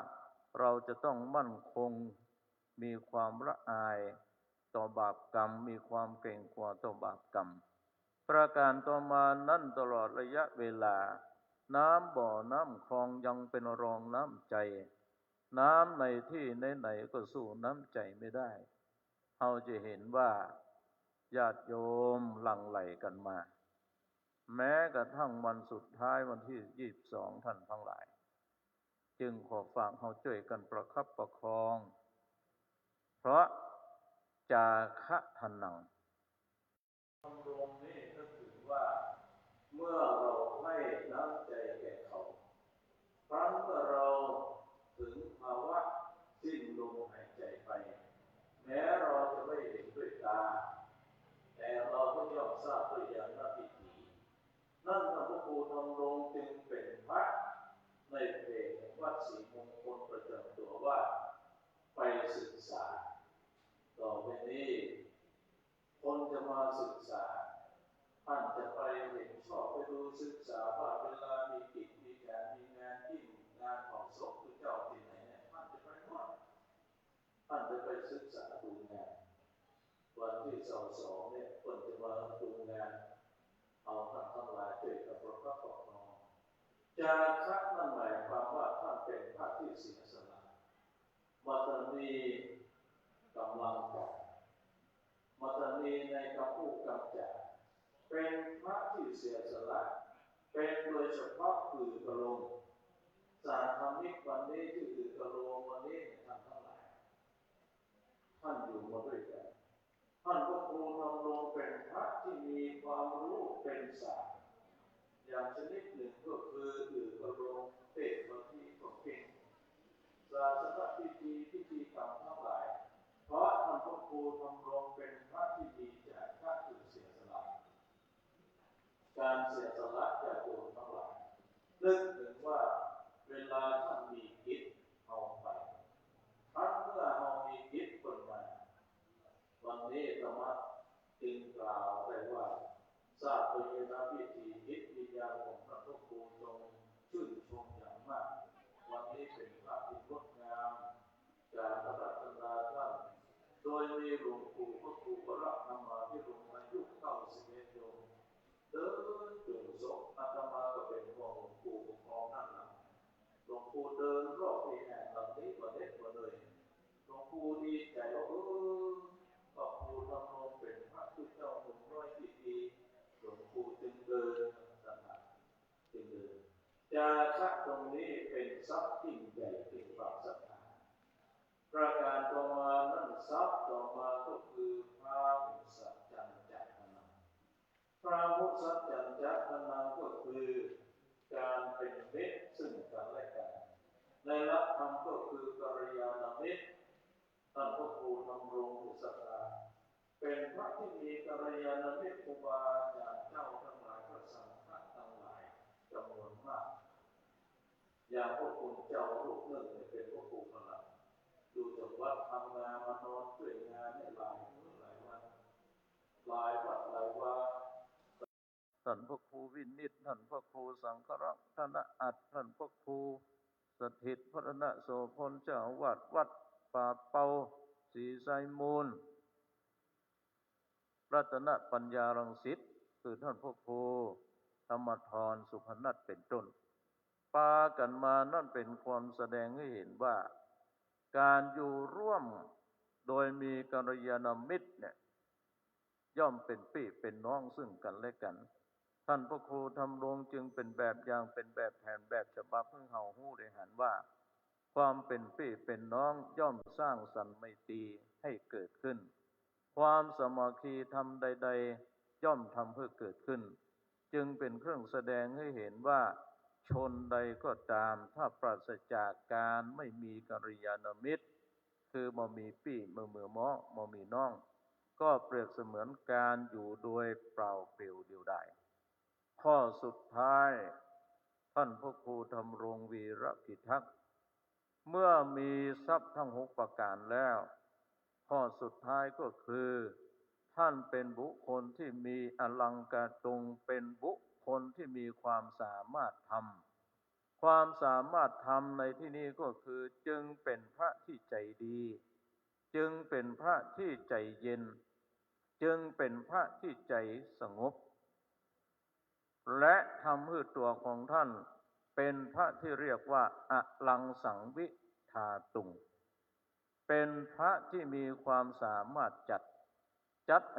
เราจะต้องมั่นคงมีความละอายต่อบาปกรรมมีความเกรงกลัวต่อบาปกรรมประการต่อมานั่นตลอดระยะเวลาน้ำบ่อน้ำคลองยังเป็นรองน้ำใจน้ำในที่ไหนๆก็สู้น้ำใจไม่ได้เราจะเห็นว่าญาติโยมหลั่งไหลกันมาแม้กระทั่งวันสุดท้ายวันที่22ท่านทั้งหลายจึงขอฝากเราช่วยกันประคับประคองเพราะจาคะทนัง ทำรวมนี่ก็ถือว่าเมื่อเราให้น้ำใจแก่เขาครั้งเมื่อเราถึงภาวะสิ้นลมหายใจไปแม้เราจะไม่เห็นด้วยตาแต่เราก็ย่อมทราบด้วยญาณวิถีนั่นพระครูธรรมรงค์จึงเป็นพระในเพลงวัดศรีมงคลประจำตัวว่าไปศึกษาต่อไปนี้คนจะมาศึกษาท่านจะไปเห็นชอบไปดูศึกษาว่าเวลามีกิจมีการมีงานที่งานของศพคือเจ้าที่ไหนเนี่ยท่านจะไปหมดท่านจะไปศึกษาดูงานวันที่สองเนี่ยคนจะมาดูงานเอาท่านทั้งหลายช่วยกับประคับประคองจาคะนั่นหมายความว่าท่านเป็นพระที่เสียสละมัตมีกำลังกายมัตมีในคำพูดคำจาเป็นพระที่เสียสละเป็นโดยเฉพาะคือกระลงสาธมิกวันนี้ที่คือกระลงวันนี้ท่านทั้งหลายท่านอยู่มาด้วยกันท่านพระครูธรรมรงค์เป็นพระที่มีความรู้เป็นศาสตร์อย่างชนิดหนึ่งก็คือถือกระลงเทศบางทีก็เก่งศาสนพิธีกรรมทั้งหลายเพราะท่านพระครูธรรมรงค์เป็นพระที่มีจากพระคือเสียสละการเสียสละจากตัวทั้งหลายนึกถึงว่าเวลาท่านมีกิจเอาไปท่านเมื่อเรามีกิจคนมาวันนี้ธรรมะจึงกล่าวได้ว่าทราบโดยนาพิธีกิจวิญญาณของพระพุทธรูปทรงชื่นชมอย่างมากวันนี้เป็นพระที่งดงามการพระรัตนาท่านโดยมีหลวงปู่พระครูวรธรรมาภิรมอายุ91 โยมเดินจุงศพอาตมาก็เป็นห่วงหลวงปู่ปกครองนั่นแหละหลวงปู่เดินรอบที่แห่งหลังนี้กว่าเด็กกว่าเลยหลวงปู่ดีใจว่าพระครูธรรมรงค์เป็นพระพุทธเจ้าหนุ่มน้อยที่ดีหลวงปู่จึงเดินสันติจึงเดินจาคะตรงนี้เป็นทรัพย์ยิ่งใหญ่เป็นความศรัทธาประการต่อมานั้นทรัพย์ต่อมาก็คือพระมุสัจจันจักรนังพระมุสัจจันจักรนังก็คือการเป็นมิตรซึ่งกันและกันในหลักธรรมก็คือกัลยาณมิตรท่านพระครูธรรมรงค์อุสภาเป็นพระที่มีกัลยาณมิตรครูบาอาจารย์เจ้าทั้งหลายพระสังฆทั้งหลายจำนวนมากอย่างพระคุณเจ้ารูปหนึ่งเป็นพระครูพลังดูจากวัดทำงานมานอนช่วยงานในหลายมื้อหลายวันหลายวัดหลายว่าท่านพระครูวินิจท่านพระครูสังฆรักษ์ท่านอัดท่านพระครูสถิตพระณโสพลเจ้าวัดป่าเปาศรีไซมูลรัตนปัญญารังสิตคือท่านพระครูธรรมธรสุพนัสเป็นต้นปากันมานั่นเป็นความแสดงให้เห็นว่าการอยู่ร่วมโดยมีกัลยาณมิตรเนี่ยย่อมเป็นพี่เป็นน้องซึ่งกันและกันท่านพระครูธรรมรงค์จึงเป็นแบบอย่างเป็นแบบแผนแบบฉบับเพื่อเฮาฮู้ได้หันว่าความเป็นพี่เป็นน้องย่อมสร้างสันไมตรีให้เกิดขึ้นความสามัคคีธรรมใดๆย่อมทำเพื่อเกิดขึ้นจึงเป็นเครื่องแสดงให้เห็นว่าชนใดก็ตามถ้าปราศจากการไม่มีกัลยาณมิตรคือบ่มีพี่มือม้อบ่มีน้องก็เปรียบเสมือนการอยู่โดยเปล่าเปลี่ยวเดียวดายข้อสุดท้ายท่านพระครูธรรมรงค์วีระพิทักษ์เมื่อมีทรัพย์ทั้ง6ประการแล้วข้อสุดท้ายก็คือท่านเป็นบุคคลที่มีอลังการตรงเป็นบุคคลที่มีความสามารถทำความสามารถทำในที่นี้ก็คือจึงเป็นพระที่ใจดีจึงเป็นพระที่ใจเย็นจึงเป็นพระที่ใจสงบและทำให้ตัวของท่านเป็นพระที่เรียกว่าอลังสังวิทาตุงเป็นพระที่มีความสามารถจัด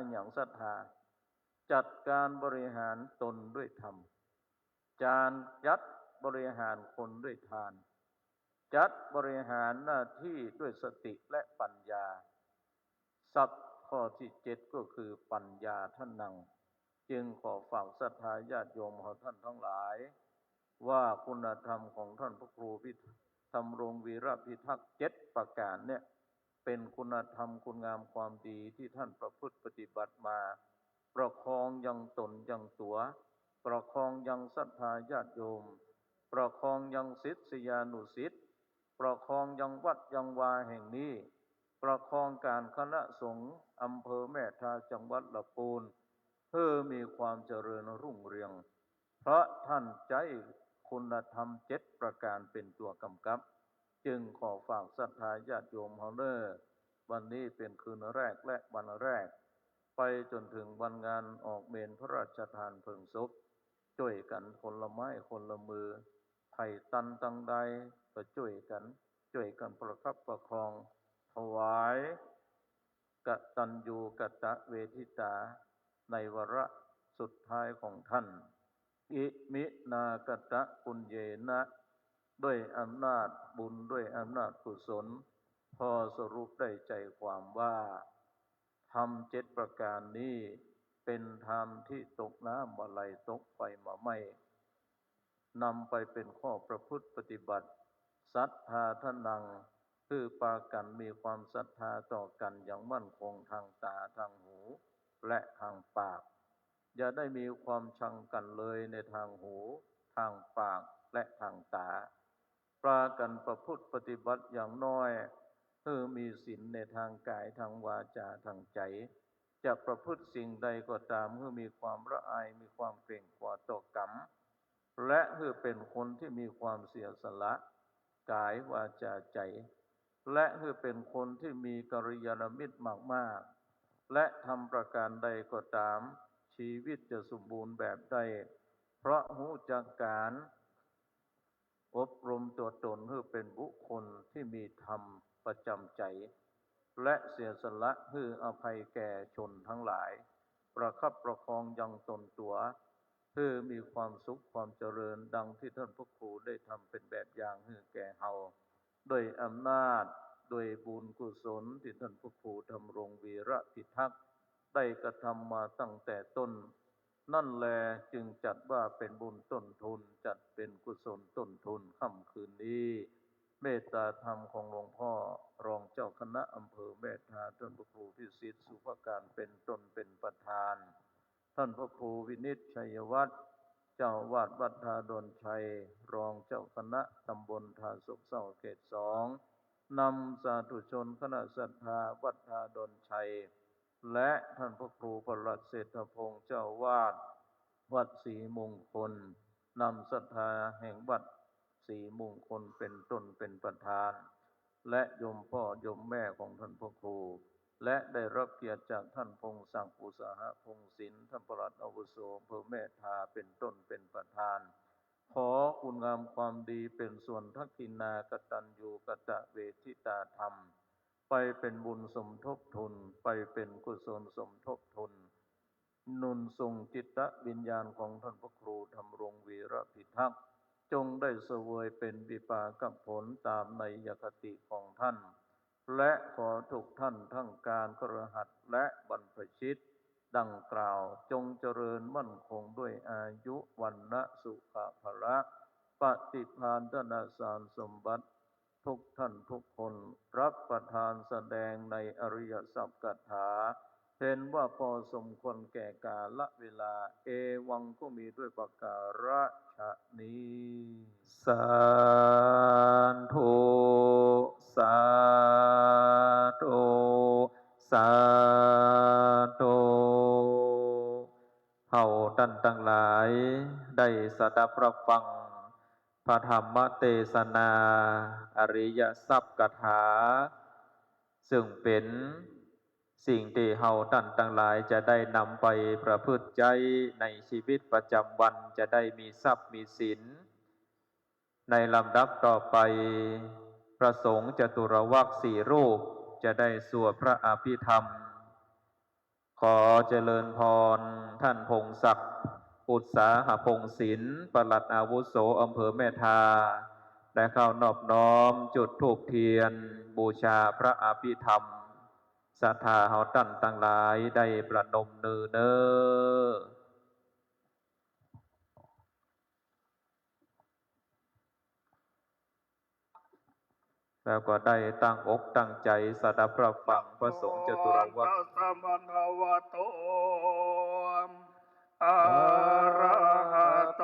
อย่างศรัทธาจัดการบริหารตนด้วยธรรมจัดบริหารคนด้วยทานจัดบริหารหน้าที่ด้วยสติและปัญญาศรัทธ ข้อที่7ก็คือปัญญาท่านนังจึงขอฝากศรัทธาญาติโยมของท่านทั้งหลายว่าคุณธรรมของท่านพระครูธรรมรงค์วีระพิทักษ์7ประการเนี่ยเป็นคุณธรรมคุณงามความดีที่ท่านประพฤติปฏิบัติมาประคองยังตนยังตัวประคองยังศรัทธาญาติโยมประคองยังศิษยานุศิษย์ประคองยังวัดยังวาแห่งนี้ประคองการคณะสงฆ์อำเภอแม่ทาจังหวัดลำพูนเพื่อมีความเจริญรุ่งเรืองเพราะท่านใจคุณธรรม7ประการเป็นตัวกำกับจึงขอฝากศรัทธาญาติโยมเฮาเด้อวันนี้เป็นคืนแรกและวันแรกไปจนถึงวันงานออกเมนพระราชทานเพลิงศพช่วยกันคนละไม้คนละมือไผ่ตันตังใดก็ช่วยกันประคับประคองถวายกตัญญูกตเวทิตาในวาระสุดท้ายของท่านอิมินากตะปุญเยนะด้วยอำนาจบุญด้วยอำนาจกุศลพอสรุปได้ใจความว่าธรรม7ประการนี้เป็นธรรมที่ตกน้ำมาไหลตกไฟมาไหม้นำไปเป็นข้อประพฤติปฏิบัติศรัทธาทนังคือปากันมีความศรัทธาต่อกันอย่างมั่นคงทางตาทางหูและทางปากอย่าได้มีความชังกันเลยในทางหูทางปากและทางตาปากันประพฤติปฏิบัติอย่างน้อยคือมีศีลในทางกายทางวาจาทางใจจะประพฤติสิ่งใดก็ตามเมื่อมีความละอายมีความเกรงกลัวต่อกรรมและเพื่อเป็นคนที่มีความเสียสละกายวาจาใจและเพื่อเป็นคนที่มีกัลยาณมิตรมากๆและทำประการใดก็ตามชีวิตจะสมบูรณ์แบบใดเพราะรู้จักการอบรมตัวตนเพื่อเป็นบุคคลที่มีธรรมประจำใจและเสียสละเพื่ออภัยแก่ชนทั้งหลายประคับประคองยังตนตัวเพื่อมีความสุขความเจริญดังที่ท่านพระครูได้ทำเป็นแบบอย่างให้แก่เฮาโดยอำนาจโดยบุญกุศลที่ท่านพระครูธรรมรงค์วีระพิทักษ์ได้กระทำมาตั้งแต่ต้นนั่นแลจึงจัดว่าเป็นบุญต้นทุนจัดเป็นกุศลต้นทุนค่ำคืนนี้เมตตาธรรมของหลวงพ่อรองเจ้าคณะอำเภอแม่ทาท่านพระครูพิสิทธิ์สุภการเป็นต้นเป็นประธานท่านพระครูวินิจชัยวัฒน์เจ้าวาดวัดทาดลชัยรองเจ้าคณะตำบลทาสุกเศร้าเขต2นำสาธุชนคณะศรัทธาวัดทาดลชัยและท่านพระครูประหลัดเศรษฐพงษ์เจ้าวาดวัดศรีมงคลนำศรัทธาแห่งวัดศรีมงคลเป็นต้นเป็นประธานและโยมพ่อโยมแม่ของท่านพระครูและได้รับเกียรติจากท่านพงษ์ศักดิ์อุตสาหพงษ์ศิลป์ท่านปลัดอาวุโสอำเภอแม่ทาเป็นต้นเป็นประธานขอคุณงามความดีเป็นส่วนทักษิณากตัญญูกตเวทิตาธรรมไปเป็นบุญสมทบทุนไปเป็นกุศลสมทบทุนหนุนส่งจิตวิญญาณของท่านพระครูธรรมรงค์วีระพิทักษ์จงได้เสวยเป็นวิปากผลตามในยคติของท่านและขอทุกท่านทั้งการคฤหัสถ์และบรรพชิตดังกล่าวจงเจริญมั่นคงด้วยอายุวันนะสุขภละปฏิภาณธนสารสมบัติทุกท่านทุกคนรับประทานแสดงในอริยสัพกถาเห็นว่าพอสมควรแก่กาลเวลาเอวังก็มีด้วยประการฉนี้สาธุสาธุสาธุเฮาท่านทั้งหลายได้สดับรับฟังพระธรรมเทศนาอริยสัพกถาซึ่งเป็นสิ่งที่เฮาท่านทั้งหลายจะได้นำไปประพฤติใจในชีวิตประจำวันจะได้มีทรัพย์มีสินในลำดับต่อไปพระสงฆ์จตุรวรรค4รูปจะได้สวดพระอภิธรรมขอเจริญพรท่านพงศักดิ์อุตสาหพงศิลป์ปลัดอาวุโสอำเภอแม่ทาได้เข้านอบน้อมจุดธูปเทียนบูชาพระอภิธรรม ศรัทธาเฮาตั้นตั้งหลายได้ประนมมือเน้อแล้วก็ได้ตั้งอกตั้งใจสดับรับฟังพระสงฆ์จตุรวัตรสัมมาวะโตอะระหะโต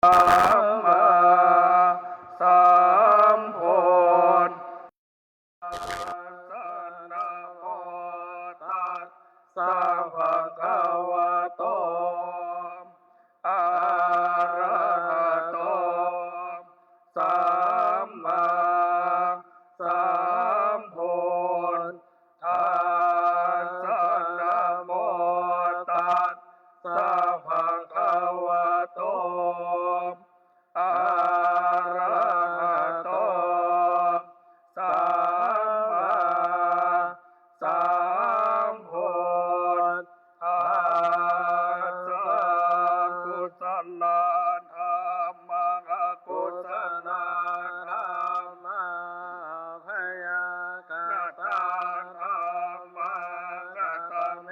สัมมาสัมพุทธัสสะนะโมตัสสะภะคะวะโตอะระหะโตสัมมาสัมพุทธัสสะนะโมตัสสะภะคะวะโตอะระหะโตสัมมาสัมพุทธัสสะกุศลธรรมังอกุศลธรรมังพยากตาธรรมังกัตเม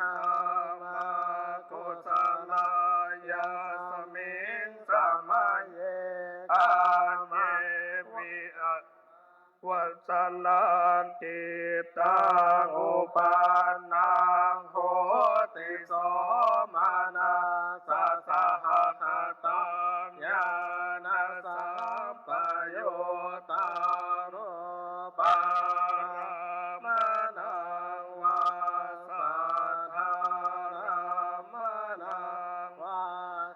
ธรรมังกุศลายาสมิงสัมมาเยอาเมวิวัสลันติตังอุปานังโหติโสมานาสัสสะหะตังญาณสัมปโยตารุปารมานังวาสัทธารามนังวา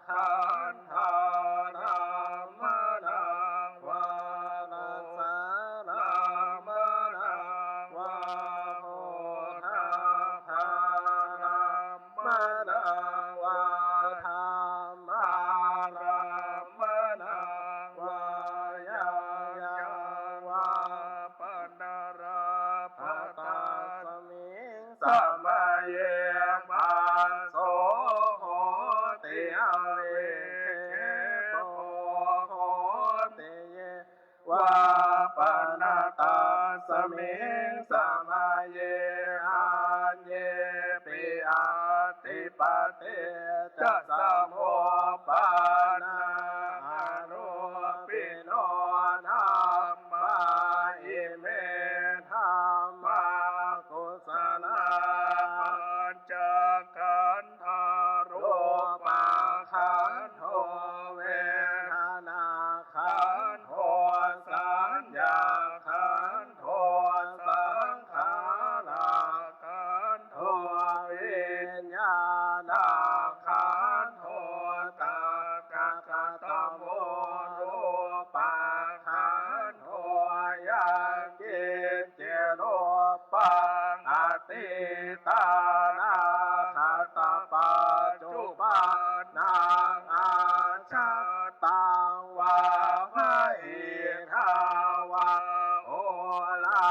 คันธารามนังวานัสสารามนังวาโหทาธารามนังวาธรรมารามนังวายังวาปนาราภตาสมิงสัมมาเยปัสโสโหติอเวเคโปโหติเยวาปนาตาสมิงสัมมาเยอัญเยปิอาติปติจะสัมโภปานาโนปิโนธัมมาอิเมธัมมากุศลปัญจขันธารูปาขันโธเวทนาขันโธสัญญาขันโธสังขาราขันโธวิญญาณขันโธตากะกะตะโมรูปาขันโธยังกิจเจโรปังอติตานาคตปัจจุบันนังอาชาตังวาภอิทาวาโอลา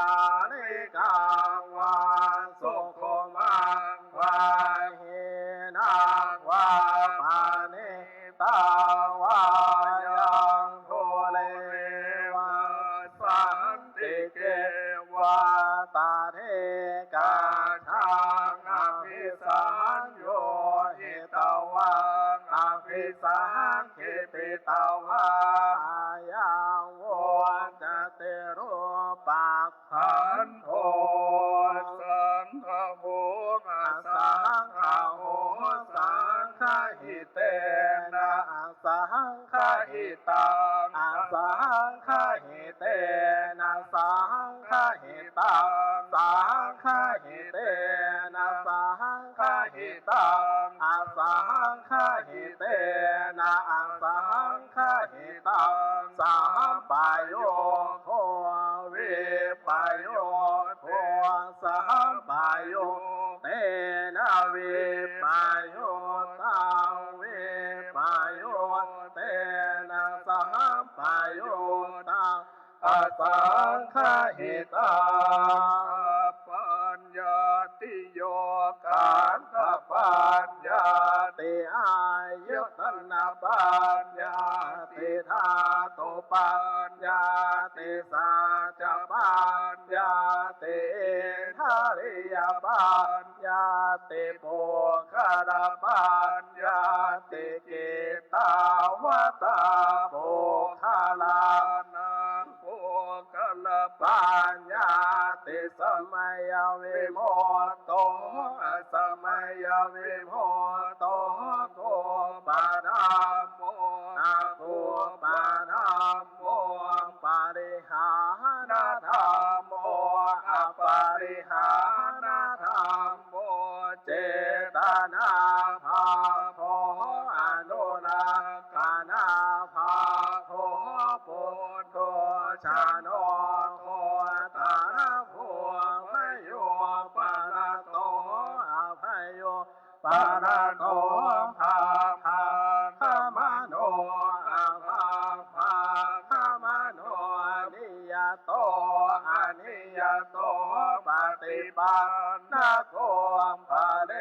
ลิกังวาสุโคมังวาหินังวาปานิตังวายังโทเลวาสันติเกวาตาเทกาชังอภิสัญโยหิตวังอภิสังขิปิตวังอายังโวจะเตโรปักขันโทสังฆโหสังฆโหสังฆหิเตนะสังฆหิตังสังฆหิเตนะสังฆหิตังสังฆหิเตนะสังฆหิตังสังฆหิเตนะสังฆหิตังสัมปโยโควิปโยโคสัมปโยเตนะวิปโยตังวิปโยเตนะสัมปโยตังสังฆหิตังปัญญาติโยขันธปัญญาติอายุตนะปัญญาติธาตุปัญญาติสัจจปัญญาติเอ ปัญญาติโภคารปัญญาติกิตาวตาโภคาลานังโภคลปัญญาติสมัยวิโมตโตสมัยวิโมตโตโกปาดามโมอาโกปาดามโมปาริหานธรรมโมอปาริหานธรรมโมเจตนาภาโพอนุรักขานาภาโพปุตโตชาโนโคตานะโพพโยปาราโตอภโยปาราโตภาภาขมโนอาภาภาขมโนนิยโตอนิยโตปฏิปันนะโกภะเร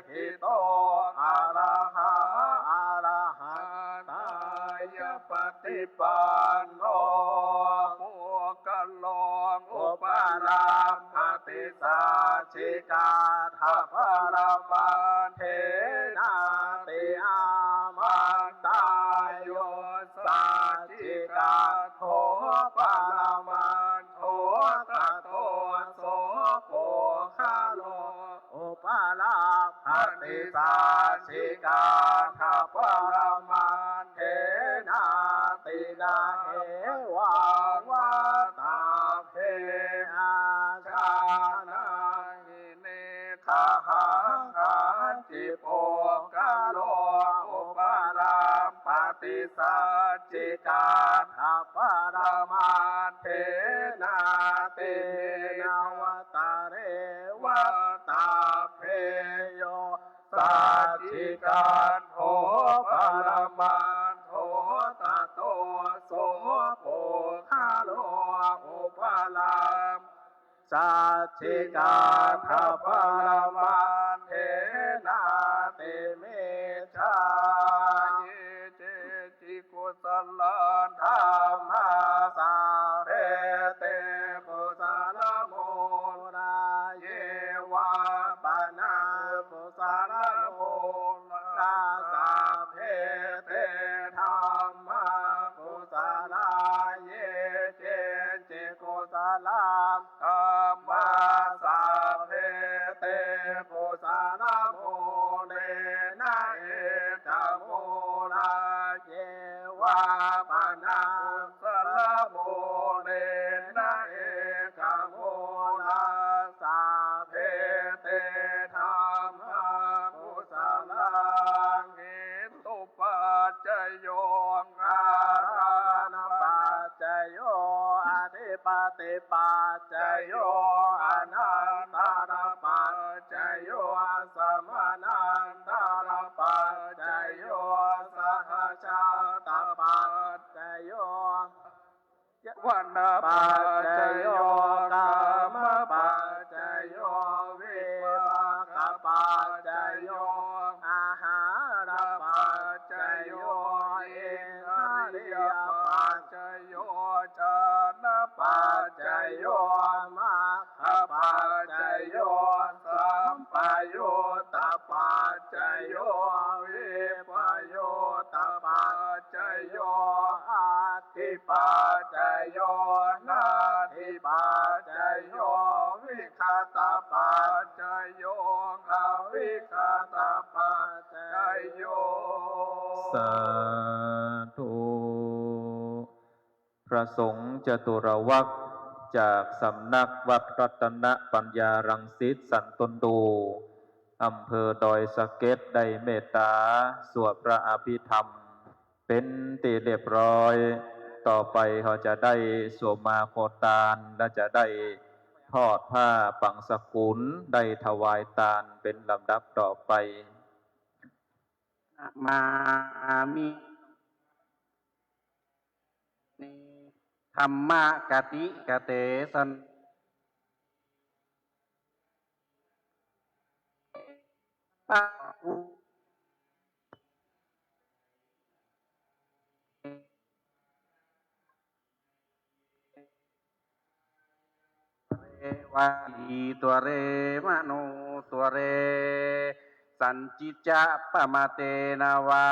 หิโตอะระหะอะระหะตายปฏิปันโนโมกัลโลอุปาราปฏิสัจฉิกาทัพพะระปันเทนาติอามันตายโยสัจฉิกาโทปะระมันโทตะโทโสโภคาโลอุปาราปฏิสัจฉิกาทัพพะระมันเทนาตินาเหวาวาตาเพอาชานาหิเนคาหังอาจิโปกาโลอุปาราปฏิสัจฉิกาทัพพะระมันเทนาตินาวตาเรวตาเพโยสัจฉิกาโทปะระมันโทตะโตโสโภคาโลอุปาราสัจฉิกาทัพพะระมันเทนาติเมชาเยเจจิกุสลันธรรมาสาเพเตกุสลโมราเยวาปนากุสลโมราสาเพเตธรรมากุสลาเยเจจิกุสลันธรรมาสาเพเตกุสลโมเนนะเอกโมราเยวาปนากุสลโมเนนะเอกโมราสาเพเตธรรมากุสลังเหตุปัจจโยอารานะปัจจโยอธิปติปัจจโยอนันตระปัจจโยสมานันตระปัจจโยสหชาตปัจจโยวันนาปัจจโยกามปัจจโยวิภากปัจจโยอาหารปัจจโยอินทรียปัจจโยชนะปัจจโยมัคคปัจจโยสัมปยุตตปัจจโยวิปโยตปัจจโยอาทิปัจจโยนาทิปัจจโยวิคตปัจจโยอวิคตปัจจโยสาธุพระสงฆ์จตุรวรรคจากสำนักวัดรัตนปัญญารังสิตสันตนดูอำเภอดอยสะเก็ดได้เมตตาสวดพระอภิธรรมเป็นตีเรียบร้อยต่อไปเขาจะได้สวมมาโคตานและจะได้ทอดผ้าปังสกุลได้ถวายทานเป็นลำดับต่อไปมามิธรรมกติกเตสันปะอุเรว วาลีตัวเรมโนตัวเรสันจิจะปะมาเตนาวา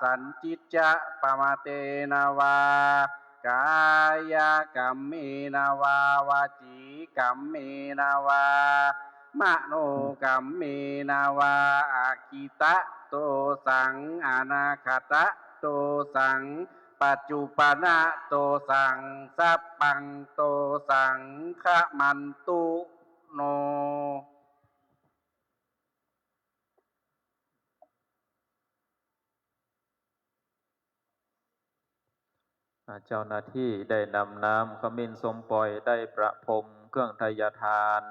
สันจิจะปะมาเตนาวากายกรรมเมนาวาวาจีกรรมเมนาวามโนกรรมเมนาวาอาคิตะโตสังอนาคตะโตสังปัจจุปนะโตสังสัพพังโตสังขมันตุโนเจ้าหน้าที่ได้นำน้ำขมิ้นสมปล่อยได้ประพรมเครื่องไทยทาน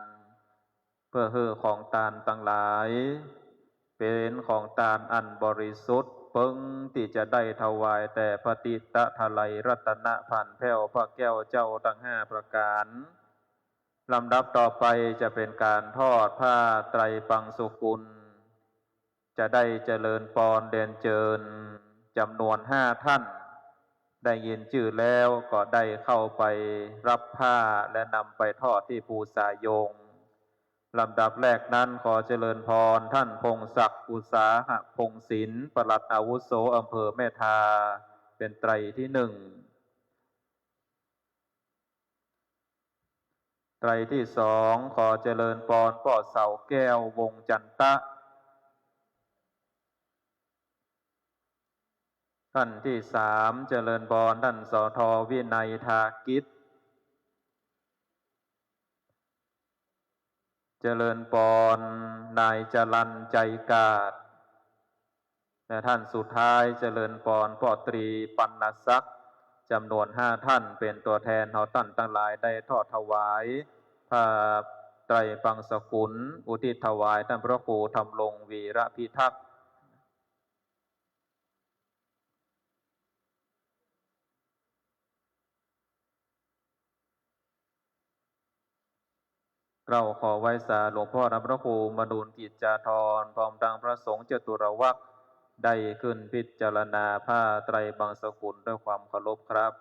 เพื่อให้ของทานทั้งหลาย เป็นของทานอันบริสุทธิ์เพิ่งที่จะได้ถวายแต่พระติตะทไลยรัตนะผ่านแผ้วพระแก้วเจ้าทั้ง5 ประการลำดับต่อไปจะเป็นการทอดผ้าไตรปังสุกุล จะได้เจริญปอนเด่นเจิญจำนวน5 ท่านได้ยินชื่อแล้วก็ได้เข้าไปรับผ้าและนำไปทอดที่ภูสายงลำดับแรกนั้นขอเจริญพรท่านพงศักดิ์อุตสาหะพงศิลป์ปลัดอาวุโสอำเภอแม่ทาเป็นไตรที่1ไตรที่2ขอเจริญพรพ่อเสาแก้ววงจันตะท่านที่3เจริญพรท่านสท.วินัยทากิจเจริญพรนายจรัญใจกาดและท่านสุดท้ายเจริญพรพ่อตรีปัณณศักดิ์จำนวน5 ท่านเป็นตัวแทนเฮาท่านทั้งหลายได้ทอดถวายผ้าไตรปังสกุลอุทิศถวายท่านพระครูธรรมรงค์วีระพิทักษ์เราขอไว้สาหลวงพ่อพระครูมนูนกิจจาธรพร้อมดังพระสงฆ์จตุรวรรคได้ขึ้นพิจารณาผ้าไตรปังสกุลด้วยความเคารพครับ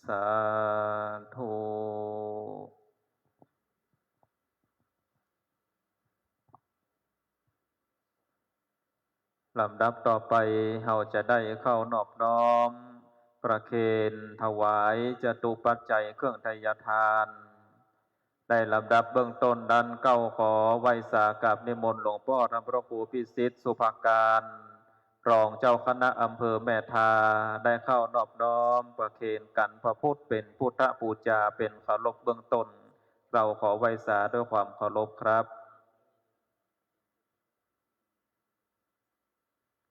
สาธุลำดับต่อไปเราจะได้เข้านอบน้อมประเคนถวายจตุปัจจัยเครื่องไทยทานได้ลำดับเบื้องต้นดันเก้าขอไว้สากับนิมนต์หลวงพ่อท่านพระครูพิสิทธิ์สุภาการรองเจ้าคณะอำเภอแม่ทาได้เข้านอบน้อมประเคนกันพระพุทธเป็นพุทธปูจาเป็นเคารพเบื้องต้นเราขอไว้สาด้วยความเคารพครับ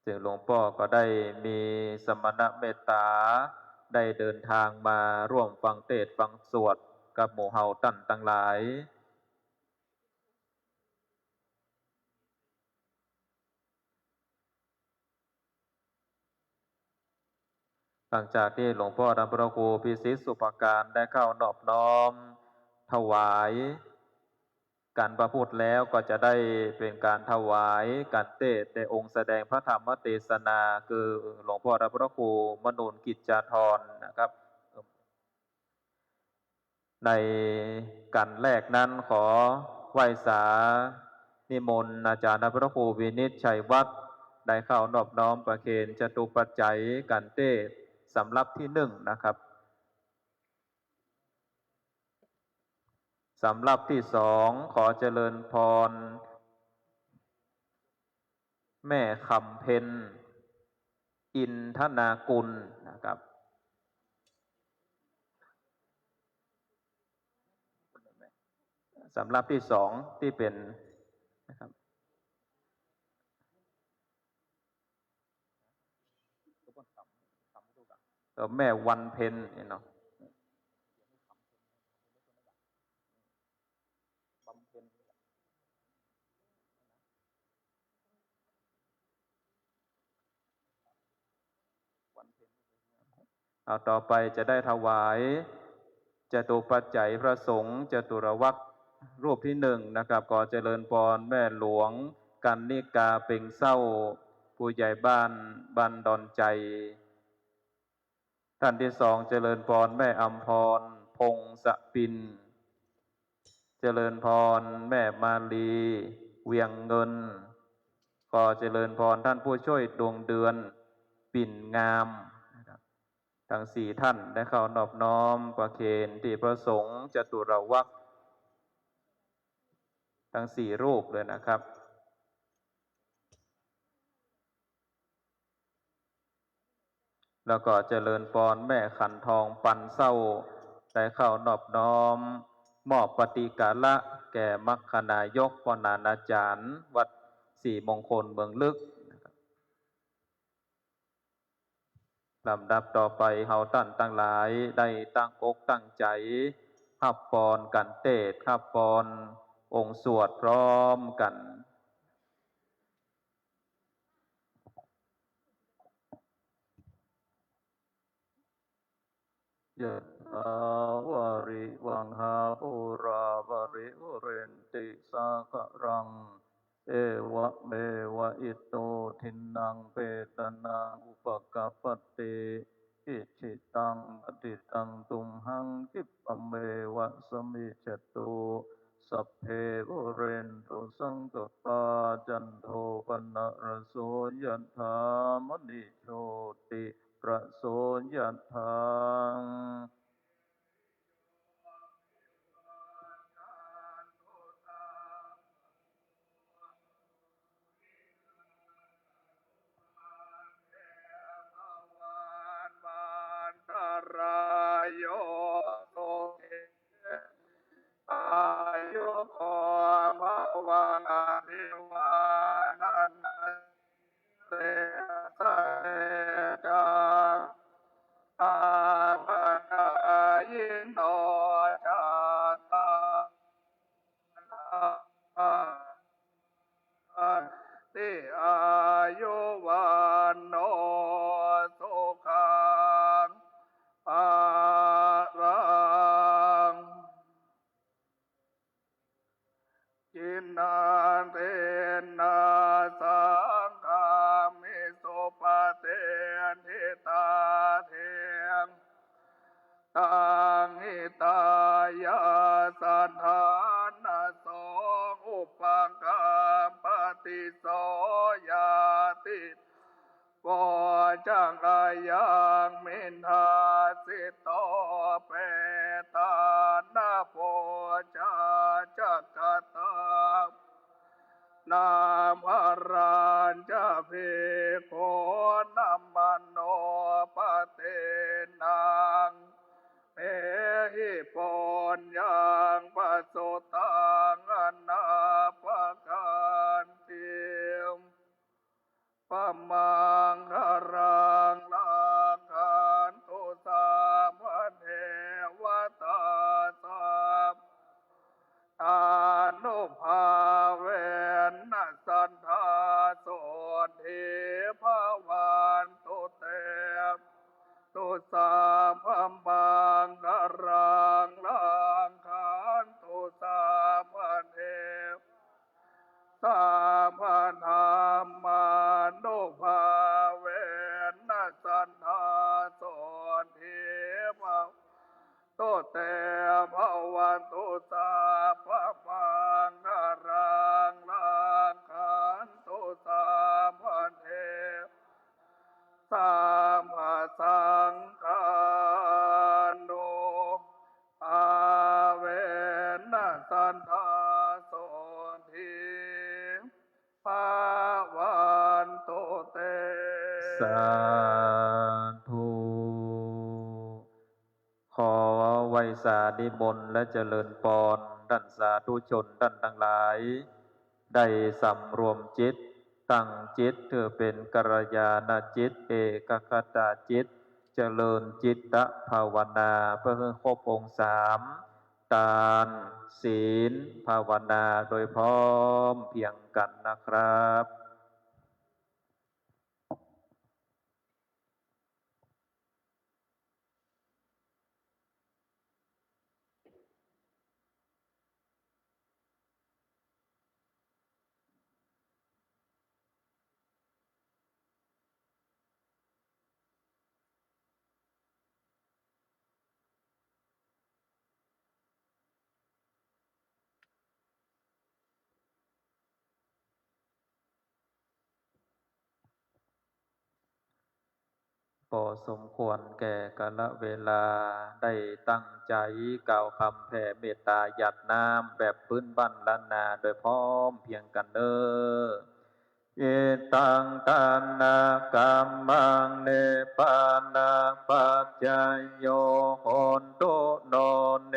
ซึ่งหลวงพ่อก็ได้มีสมณเมตตาได้เดินทางมาร่วมฟังเทศน์ฟังสวดกับหมู่เฮาท่านทั้งหลายหลังจากที่หลวงพ่อท่านพระครูพิสิทธิ์สุภาการได้เข้านอบน้อมถวายการประพุทธแล้วก็จะได้เป็นการถวายการเทศน์ในองค์แสดงพระธรรมเทศนาคือหลวงพ่อท่านพระครูมนูนกิจจาธรนะครับในการแรกนั้นขอไหว้สานิมนต์อาจารย์พระครูวินิจฉัยวัดได้เข้านอบน้อมประเคนจตุปัจจัยการเทศน์สำรับที่1นะครับสำรับที่2ขอเจริญพรแม่คำเพ็ญอินทนากุลนะครับสำรับที่2ที่เป็นนะครับแม่วันเพ็ญเนาะ เอาต่อไปจะได้ถวายจตุปัจจัยพระสงฆ์จตุรวรรครูปที่หนึ่งนะครับขอเจริญพรแม่หลวงกันนิกาเป่งเศร้าผู้ใหญ่บ้านบันดอนใจท่านที่สองเจริญพรแม่อัมพรพงศปินเจริญพรแม่มาลีเวียงเงินขอเจริญพรท่านผู้ช่วยดวงเดือนปิ่นงามทั้งสี่ท่านได้เข้านอบน้อมประเคนที่พระสงฆ์จตุรวรรคทั้งสี่รูปเลยนะครับแล้วก็เจริญพรแม่ขันทองปันเศร้าได้เข้านอบน้อมมอบปฏิกาละแก่มัคคณายกปนานาจารย์วัดสี่มงคลเมืองลึกลำดับต่อไปเฮาท่านตั้งหลายได้ตั้งอกตั้งใจขับปอนกันเตศขับปอนองค์สวดพร้อมกันยะถาวาริวังหาปุราภริปุเรนติสาครังเอวะเมวะอิโตทินังเปตนังอุปกัปปติอิจิตังปฏิตังตุมหังคิปะเมวะสมิจจตุสัพเพปุเรนตุสังกปาจันโทปนะระโสยถามณิโชติระโสยถารายโยโตอายุโกภวะเทวานันเตสะเตจาอาภะยินโนจาตาติอายุวันโนสุขังภาลังจินนาเตนะสังฆามิสุปเตนิตาเทงตังหิตายาสัทธานาโสอุปังกามปฏิโสยาติโวจังอายังมินทาสิโตเปตานาโพชาจักกตานามรัญจะเพโคนัมมโนปเตนังเอหิปนยังปัสสุตังอนาปกันติมปะมังคารังลังคันตุสามเทวตาสัพอนุภาเวนนะสันทาโสทิภาวันตุเตตุสาพัมบังคารังลังคันตุสามเทวสาพธรรมานุภาเวนนะสันทาโสทิภาตุเตภวันตุสาพมังคารังลังคันตุสามเทวสามสังฆานุอาเวนนะสันทาโสทิภาวันตุเต สาธุขอไว้สาธิมนต์และเจริญพรท่านสาธุชนท่านทั้งหลายได้สำรวมจิตตั้งจิตเพื่อเป็นกัลยาณจิตเอกคตาจิตเจริญจิตตภาวนาเพื่อให้ครบองค์สามทานศีลภาวนาโดยพร้อมเพียงกันนะครับ พอสมควรแก่กาลเวลาได้ตั้งใจกล่าวคำแผ่เมตตาหยาดน้ำแบบพื้นบ้านล้านนาโดยพร้อมเพียงกันเด้อเอตังทานากัมมังเนปานาปัจจายโยโหนตุโนเน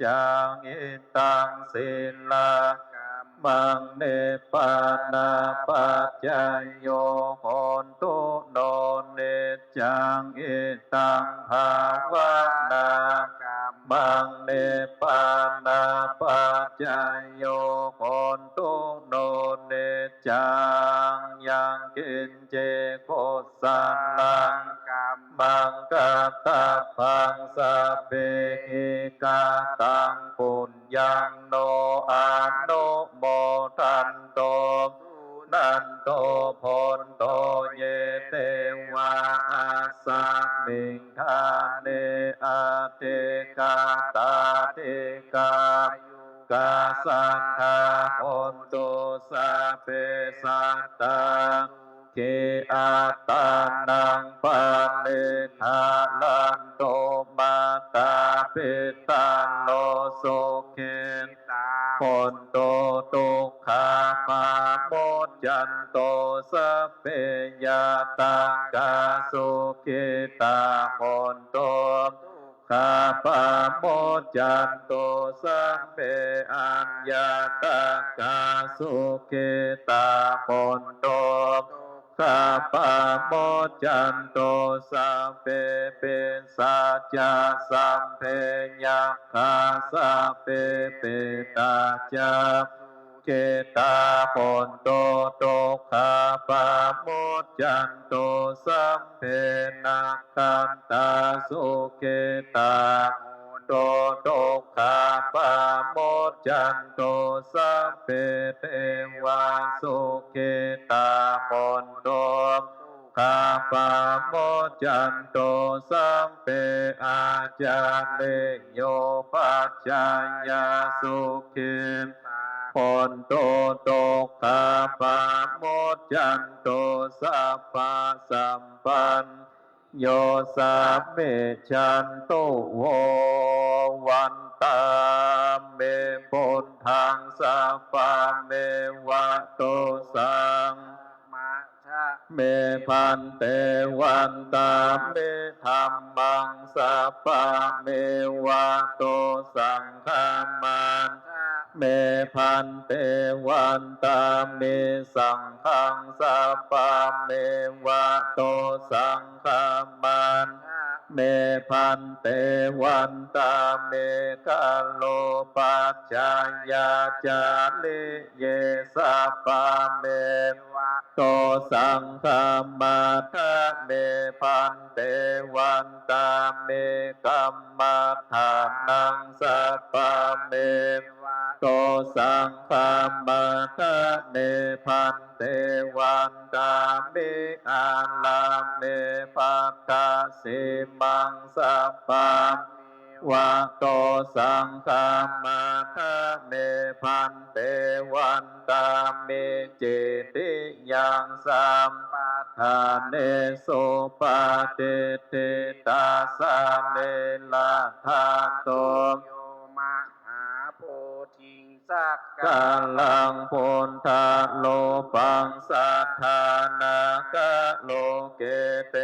จังเอตังศิลามังเนปานาปัจจายโยโหนตุโนเนจังเอตังภาวนามังเนปานาปัจจายโยโหนตุโนเนจังยังกินเจโคสันลังมังกตาพังสะเปหิกาตังปุญญังโนอานุโมทันโตนันโตพลโตเยเตวะอาสามิงทาเนอาเทกาตาเทกากาสันทาโอนตุสะเปสัตตาเกอาตานังปะเลทาลันโตมาตาเปตาโนโสเกปนโตตุขาปาโมจจันโตสัพเพยาตากาสุขิตาปนโตข้าปะโมจจันโตสัพเพอัญญาตากาสุขิตาปนโตข้าปะโมจจันโตสัพเพเป็นสัจจะสัมเพยัคฆาสัพเพเปตาจาเกตาปนโตโตข้าปะโมจจันโตสัพเพนักขันตาสุเกตาโตโตข้าปะโมจจันโตสัพเพเทวาสุเกตาปนโตข้าปะโมจจันโตสัพเพอาจาเลโยปัจจายาสุขิปนโตโตข้าปะโมจจันโตสัพพะสัมปันโยสัพเพชันโตโววันตาเมปุณทังสัพพะเมวะโตสังเมพันเตวันตาเมธัมมังสัพพะเมวะโตสังฆามันเมพันเตวันตาเมสังฆังสัพพะเมวะโตสังฆามันเมพันเตวันตาเมกาโลปัจจายาจาลิเยสัพพะเมโตสังฆามาทะเมพันเตวันตาเมกัมมัฏฐานังสัพพะเมโตสังฆามาทะเมพันเตวันตาเมอาลาเมปัตตาสิมังสัพพะวะโตสังฆามาทะเมพันเตวันตาเมเจติยังสัมปัฏฐานเนโสปะเตเตตาสะเนลาทานโตโยมหาโพธิสักกาลังโพนทาโลปังสัทธานากะโลเกเต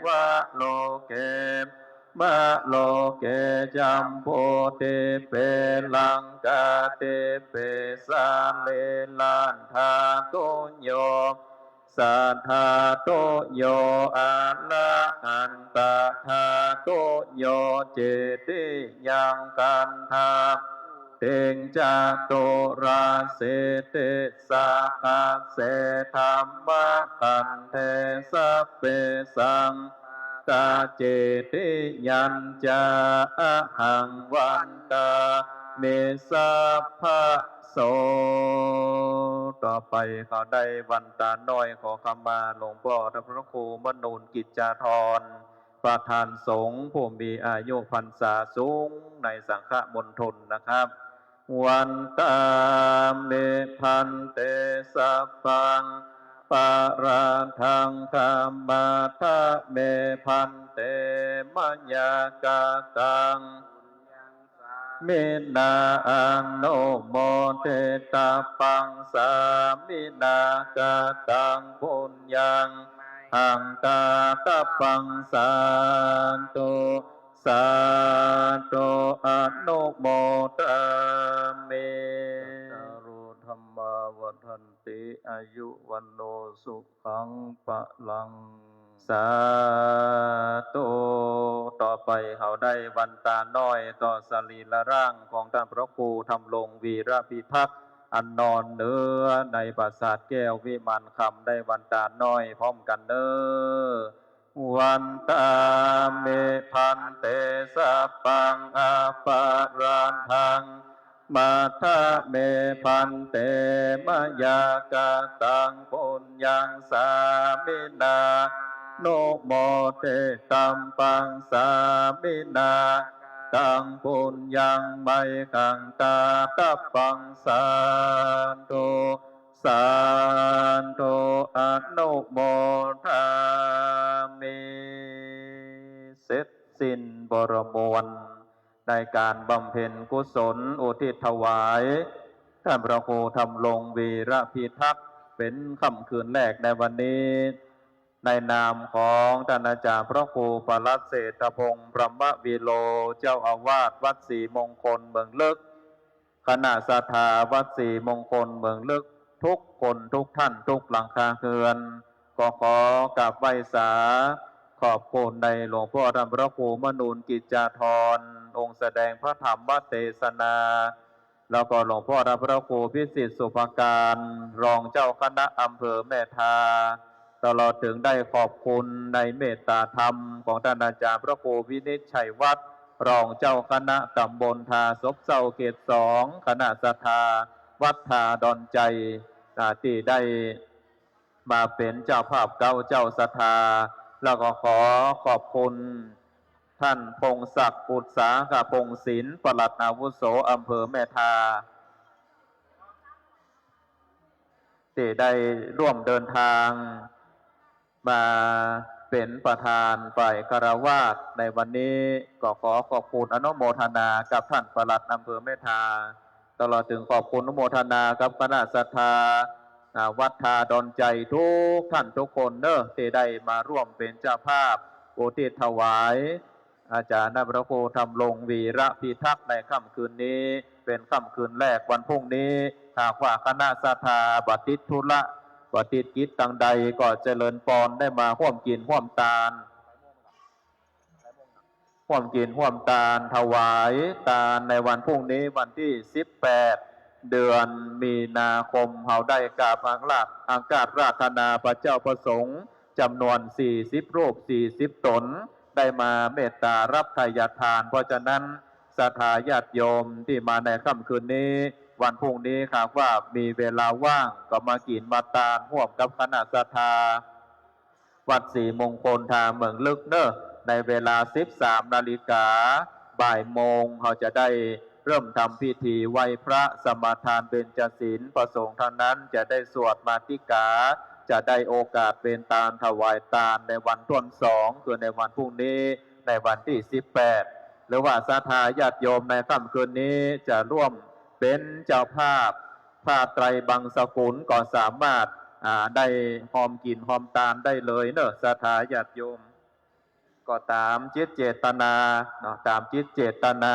วะโลเกมะโลเกจัมโพเตเปลังกาเตเปสาเลลันทาโตโยสัทธาโตโยอะระหันตถาโตโยเจติยังกันทาเตงจาโตราเสเตสะหะเสธรรมะคันเทสัพเพสังตาเจติยัญจาอะหังวันตาเมสัพพะโสต่อไปเขาได้วันตาน้อยขอขมาหลวงพ่อพระครูมนูนกิจจาธรประธานสงฆ์ผู้มีอายุพรรษาสูงในสังฆมณฑลนะครับ วันตาเมพันเตสัพพัง ปะราทังคัมมาทะเมพันเตมัญญากาตังมินาอันโนโมเตตาปังสามินากาตังปุญญังอังกาตปังสานตุสาธุอนุโมทามิจารุธรรมาวันติอายุวันโนสุขังปะลังสาธุต่อไปเขาได้วันตาน้อยต่อสรีระร่างของท่านพระครูทำลงวีระพิทักษ์อันนอนเนื้อในปราสาทแก้ววิมานคำได้วันตาน้อยพร้อมกันเน้อวันตาเมพันเตสัพพังอาปารันทังมาทะเมพันเตมยากาตังปุญญังสามินาโนโมเตตัมปังสามินาตังปุญญังไมขังตาตปังสานโตสานโตอนุโมทามิเสร็จสิ้นบรมวลในการบำเพ็ญกุศลอุทิศถวายท่านพระครูทำลงวีระพิทักษ์เป็นค่ำคืนแรกในวันนี้ในนามของท่านอาจารย์พระครูปลัดเศรษฐพงศ์บรมวิโลเจ้าอาวาสวัดศรีมงคลเมืองลึกคณะศรัทธาวัดศรีมงคลเมืองลึกทุกคนทุกท่านทุกหลังคาเรือนก็ขอกราบไหว้สาขอบคุณในหลวงพ่อท่านพระครูมนูนกิจจาธรองค์แสดงพระธรรมเทศนาแล้วก็หลวงพ่อท่านพระครูพิสิทธิสุภการรองเจ้าคณะอำเภอแม่ทาตลอดถึงได้ขอบคุณในเมตตาธรรมของท่านอาจารย์พระครูวินิจฉัยวัดรองเจ้าคณะตำบลทาซบเซาเขต2คณะศรัทธาวัดทาดอนใจที่ได้มาเป็นเจ้าภาพเก่าเจ้าศรัทธาแล้วก็ขอขอบคุณท่านพงศักดิ์อุตสาหพงศิลป์ปลัดอาวุโสอำเภอแม่ทาที่ได้ร่วมเดินทางมาเป็นประธานฝ่ายคฤหัสถ์ในวันนี้ก็ขอขอบคุณอนุโมทนากับท่านปลัดอำเภอแม่ทาตลอดถึงขอบคุณอนุโมทนากับคณะศรัทธาวัดทาดอนใจทุกท่านทุกคนเนอะที่ได้มาร่วมเป็นเจ้าภาพอุทิศถวายอาจารย์พระครูทำลงวีระพิทักษ์ในค่ำคืนนี้เป็นค่ำคืนแรกวันพรุ่งนี้หากว่าคณะศรัทธาบัติธุระบัติกิจต่างใดก็เจริญพรได้มาร่วมกินร่วมทานร่วมกินร่วมทานถวายทานในวันพรุ่งนี้วันที่18เดือนมีนาคมเราได้กราบอังคาจราธนาพระเจ้าประสงค์จำนวน40รูป40ตนได้มาเมตตารับทายทานเพราะฉะนั้นศรัทธาญาติโยมที่มาในค่ำคืนนี้วันพรุ่งนี้หากว่ามีเวลาว่างก็มากินมาทานร่วมกับคณะศรัทธาวัดศรีมงคลทางเมืองลึกเนอะในเวลา 13 นาฬิกาบ่ายโมงเราจะได้เริ่มทำพิธีไหว้พระสมาทานเบญจศีลประสงค์เท่านั้นจะได้สวดมาติกาจะได้โอกาสเป็นตาลถวายตาลในวันต้น2คือในวันพรุ่งนี้ในวันที่18หรือว่าศรัทธาญาติโยมในค่ำคืนนี้จะร่วมเป็นเจ้าภาพผ้าไตรบังสกุลก็สามารถได้หอมกินหอมตาลได้เลยเนอะศรัทธาญาติโยมก็ตามจิตเจตนาเนาะตามจิตเจตนา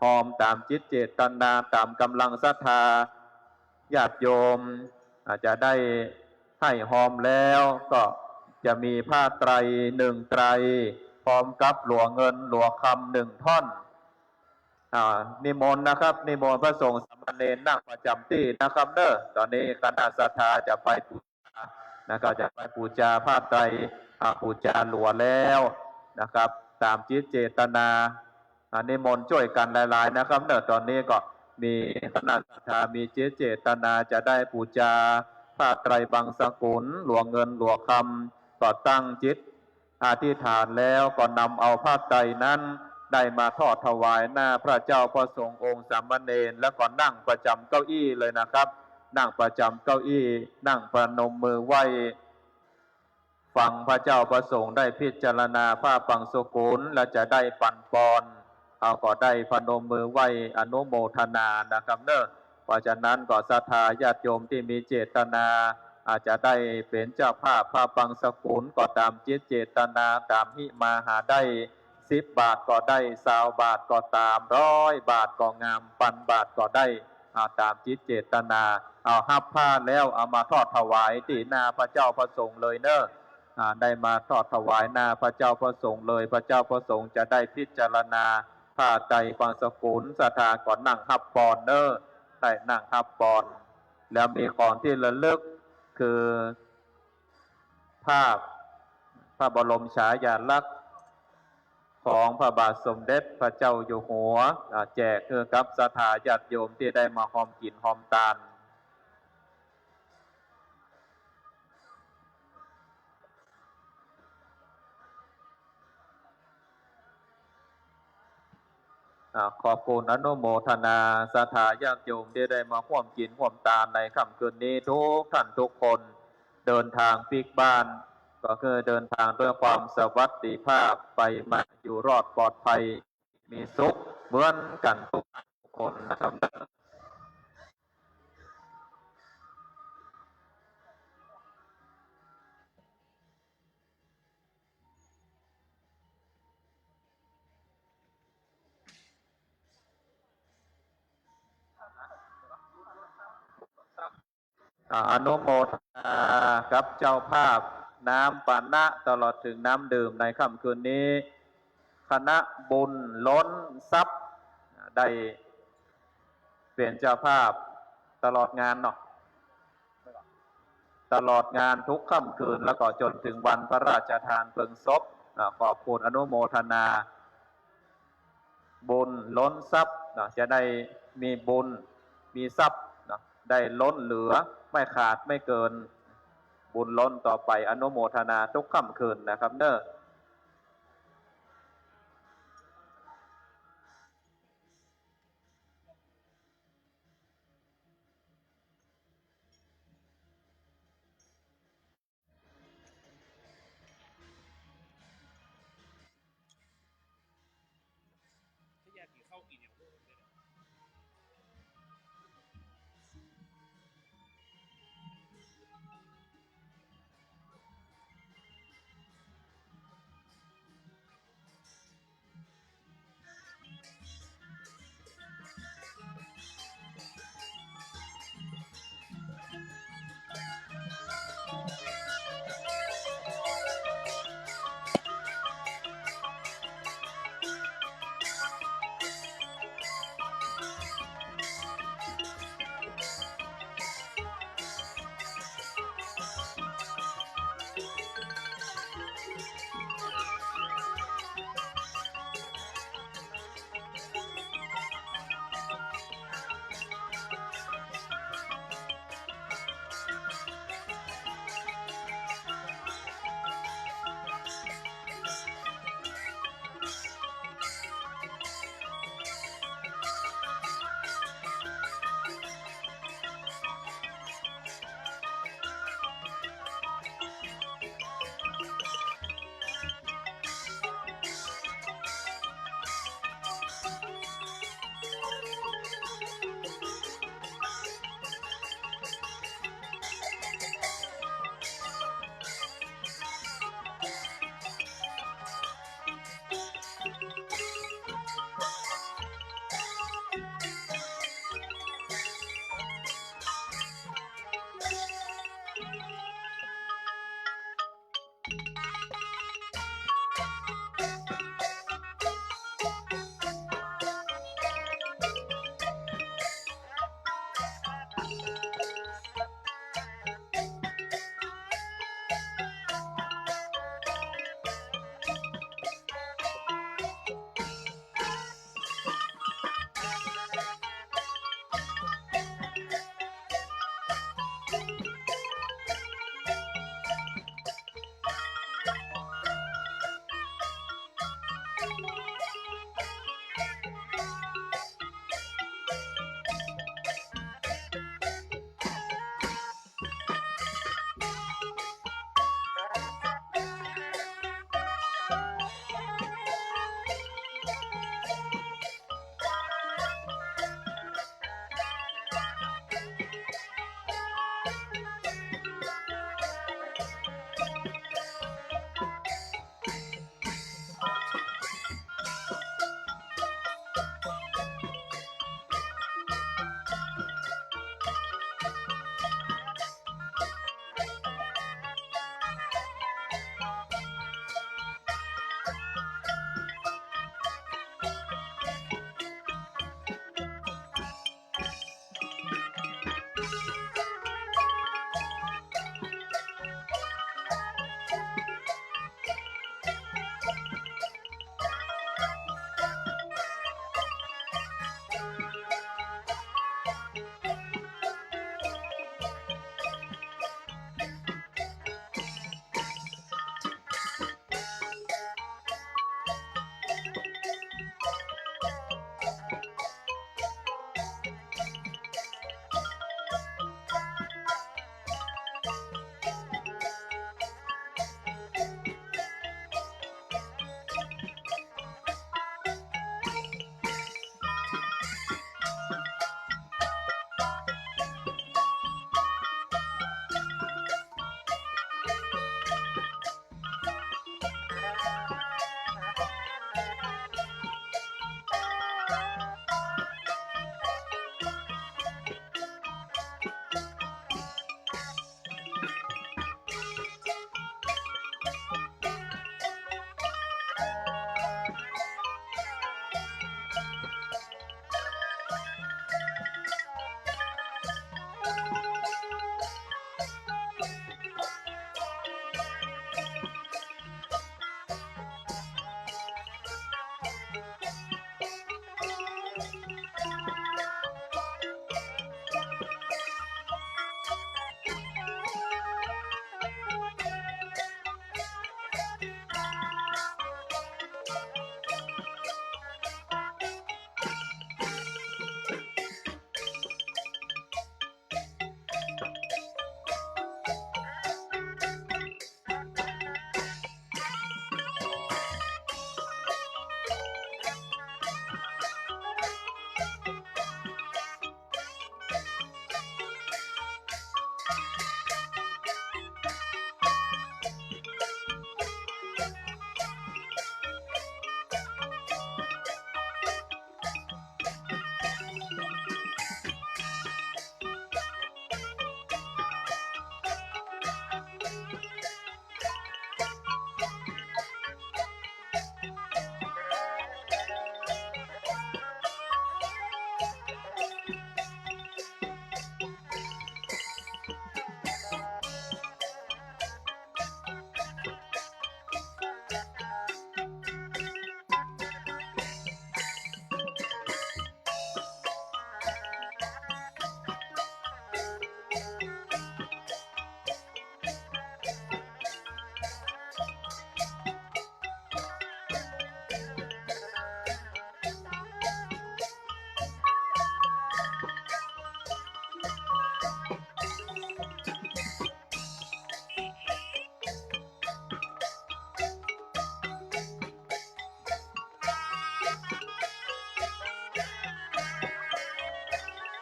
หอมตามจิตเจตนาตามกำลังศรัทธาญาติโยมอาจจะได้ให้หอมแล้วก็จะมีผ้าไตร1ไตรพร้อมกับหลวงเงินหลวงคำ1ท่อนนิมนต์นะครับนิมนต์พระสงฆ์สามเณรนั่งประจำที่นะครับเนอะตอนนี้คณะศรัทธาจะไปบูชานะครับจะไปบูชาผ้าไตรบูชาหลวงแล้วนะครับตามจิตเจตนานิมนต์ช่วยกันหลายๆนะครับเนอะตอนนี้ก็มีคณะศรัทธามีจิตเจตนาจะได้บูชาผ้าไตรบังสกุลหลวงเงินหลวงคำก็ตั้งจิตอธิษฐานแล้วก็นำเอาผ้าไตรนั้นได้มาทอดถวายหน้าพระเจ้าพระสงฆ์องค์สามเณรแล้วก็นั่งประจำเก้าอี้เลยนะครับ นั่งประจำเก้าอี้นั่งประนมมือไหว้ฟังพระเจ้าประสงค์ได้พิจารณาผ้าปังสุกุลและจะได้ปันปอนเอาก็ได้พนมมือไหว้อนุโมทนานะครับเนอะเพราะฉะนั้นก็ศรัทธาญาติโยมที่มีเจตนาอาจจะได้เป็นเจ้าภาพผ้าปังสกุลก็ตามจิตเจตนาตามหิมาหาได้10 บาทก็ได้20 บาทก็ตาม100 บาทก็งามพัน บาทก็ได้ตามจิตเจตนาเอาหับผ้าแล้วเอามาทอดถวายที่หน้าพระเจ้าประสงค์เลยเนอะได้มาทอดถวายหน้าพระเจ้าประสงค์เลยพระเจ้าประสงค์จะได้พิจารณาผ้าไตรปังสกุลศรัทธาก่อนนั่งหับปอนเนอะได้นั่งหับปอนแล้วมีของที่ระลึกคือภาพพระบรมฉายาลักษณ์ของพระบาทสมเด็จพระเจ้าอยู่หัวแจกคือกับศรัทธาญาติโยมที่ได้มาหอมกินหอมตาลขอบคุณอนุโมทนาศรัทธาญาติโยมที่ได้มาร่วมกินร่วมทานในค่ำคืนนี้ทุกท่านทุกคนเดินทางพลิกบ้านก็คือเดินทางด้วยความสวัสดิภาพไปมาอยู่รอดปลอดภัยมีสุขเหมือนกันทุกคนนะครับอนุโมทนากับเจ้าภาพน้ำปานะตลอดถึงน้ำดื่มในค่ำคืนนี้คณะบุญล้นทรัพย์ได้เปลี่ยนเจ้าภาพตลอดงานเนาะตลอดงานทุกค่ำคืนแล้วก็จนถึงวันพระราชทานเพลิงศพขอบคุณอนุโมทนาบุญล้นทรัพย์จะได้มีบุญมีทรัพย์ได้ล้นเหลือไม่ขาดไม่เกินบุญล้นต่อไปอนุโมทนาทุกค่ำคืนนะครับเนอะถ้าอยากกินข้าวกินอย่างพวกนี้ เ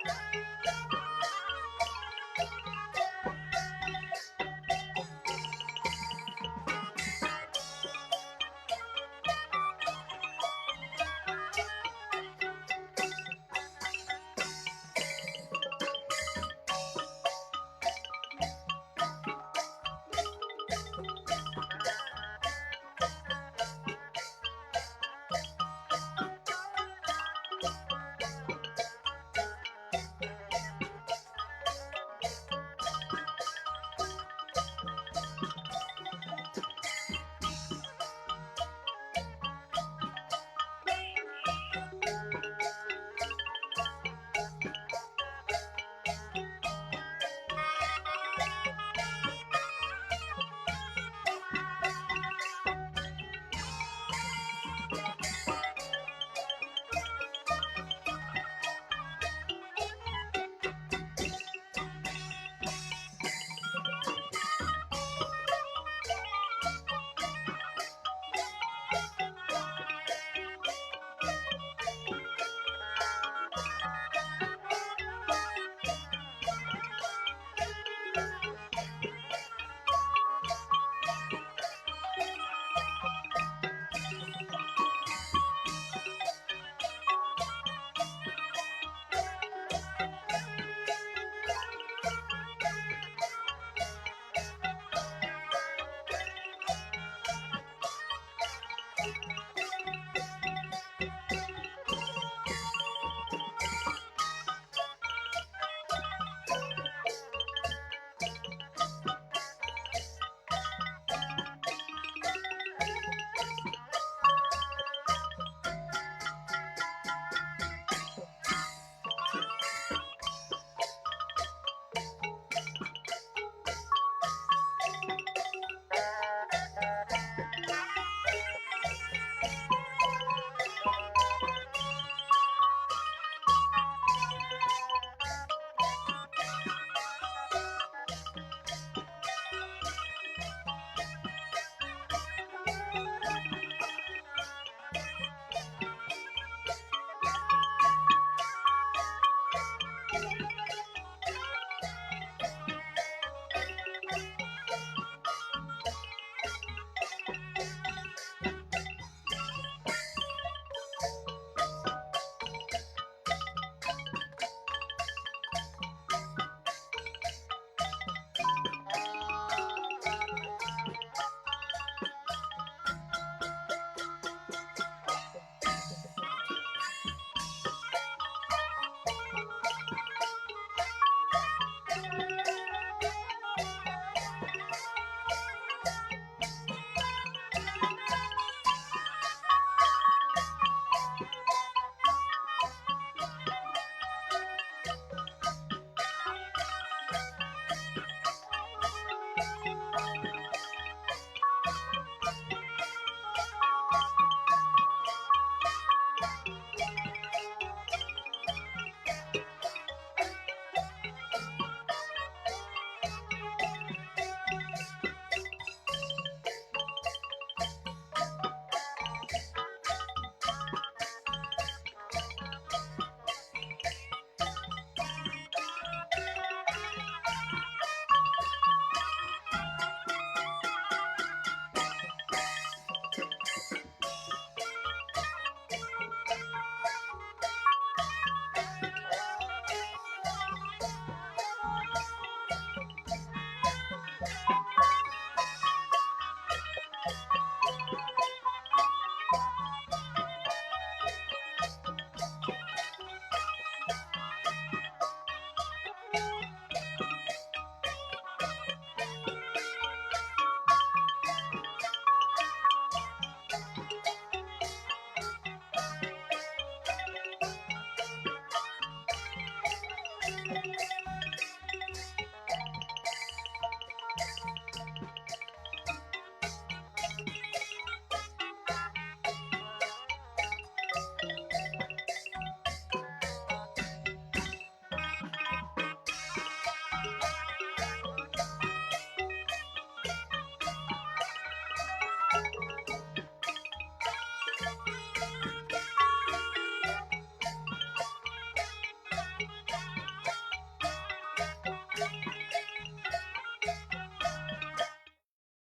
Thank you.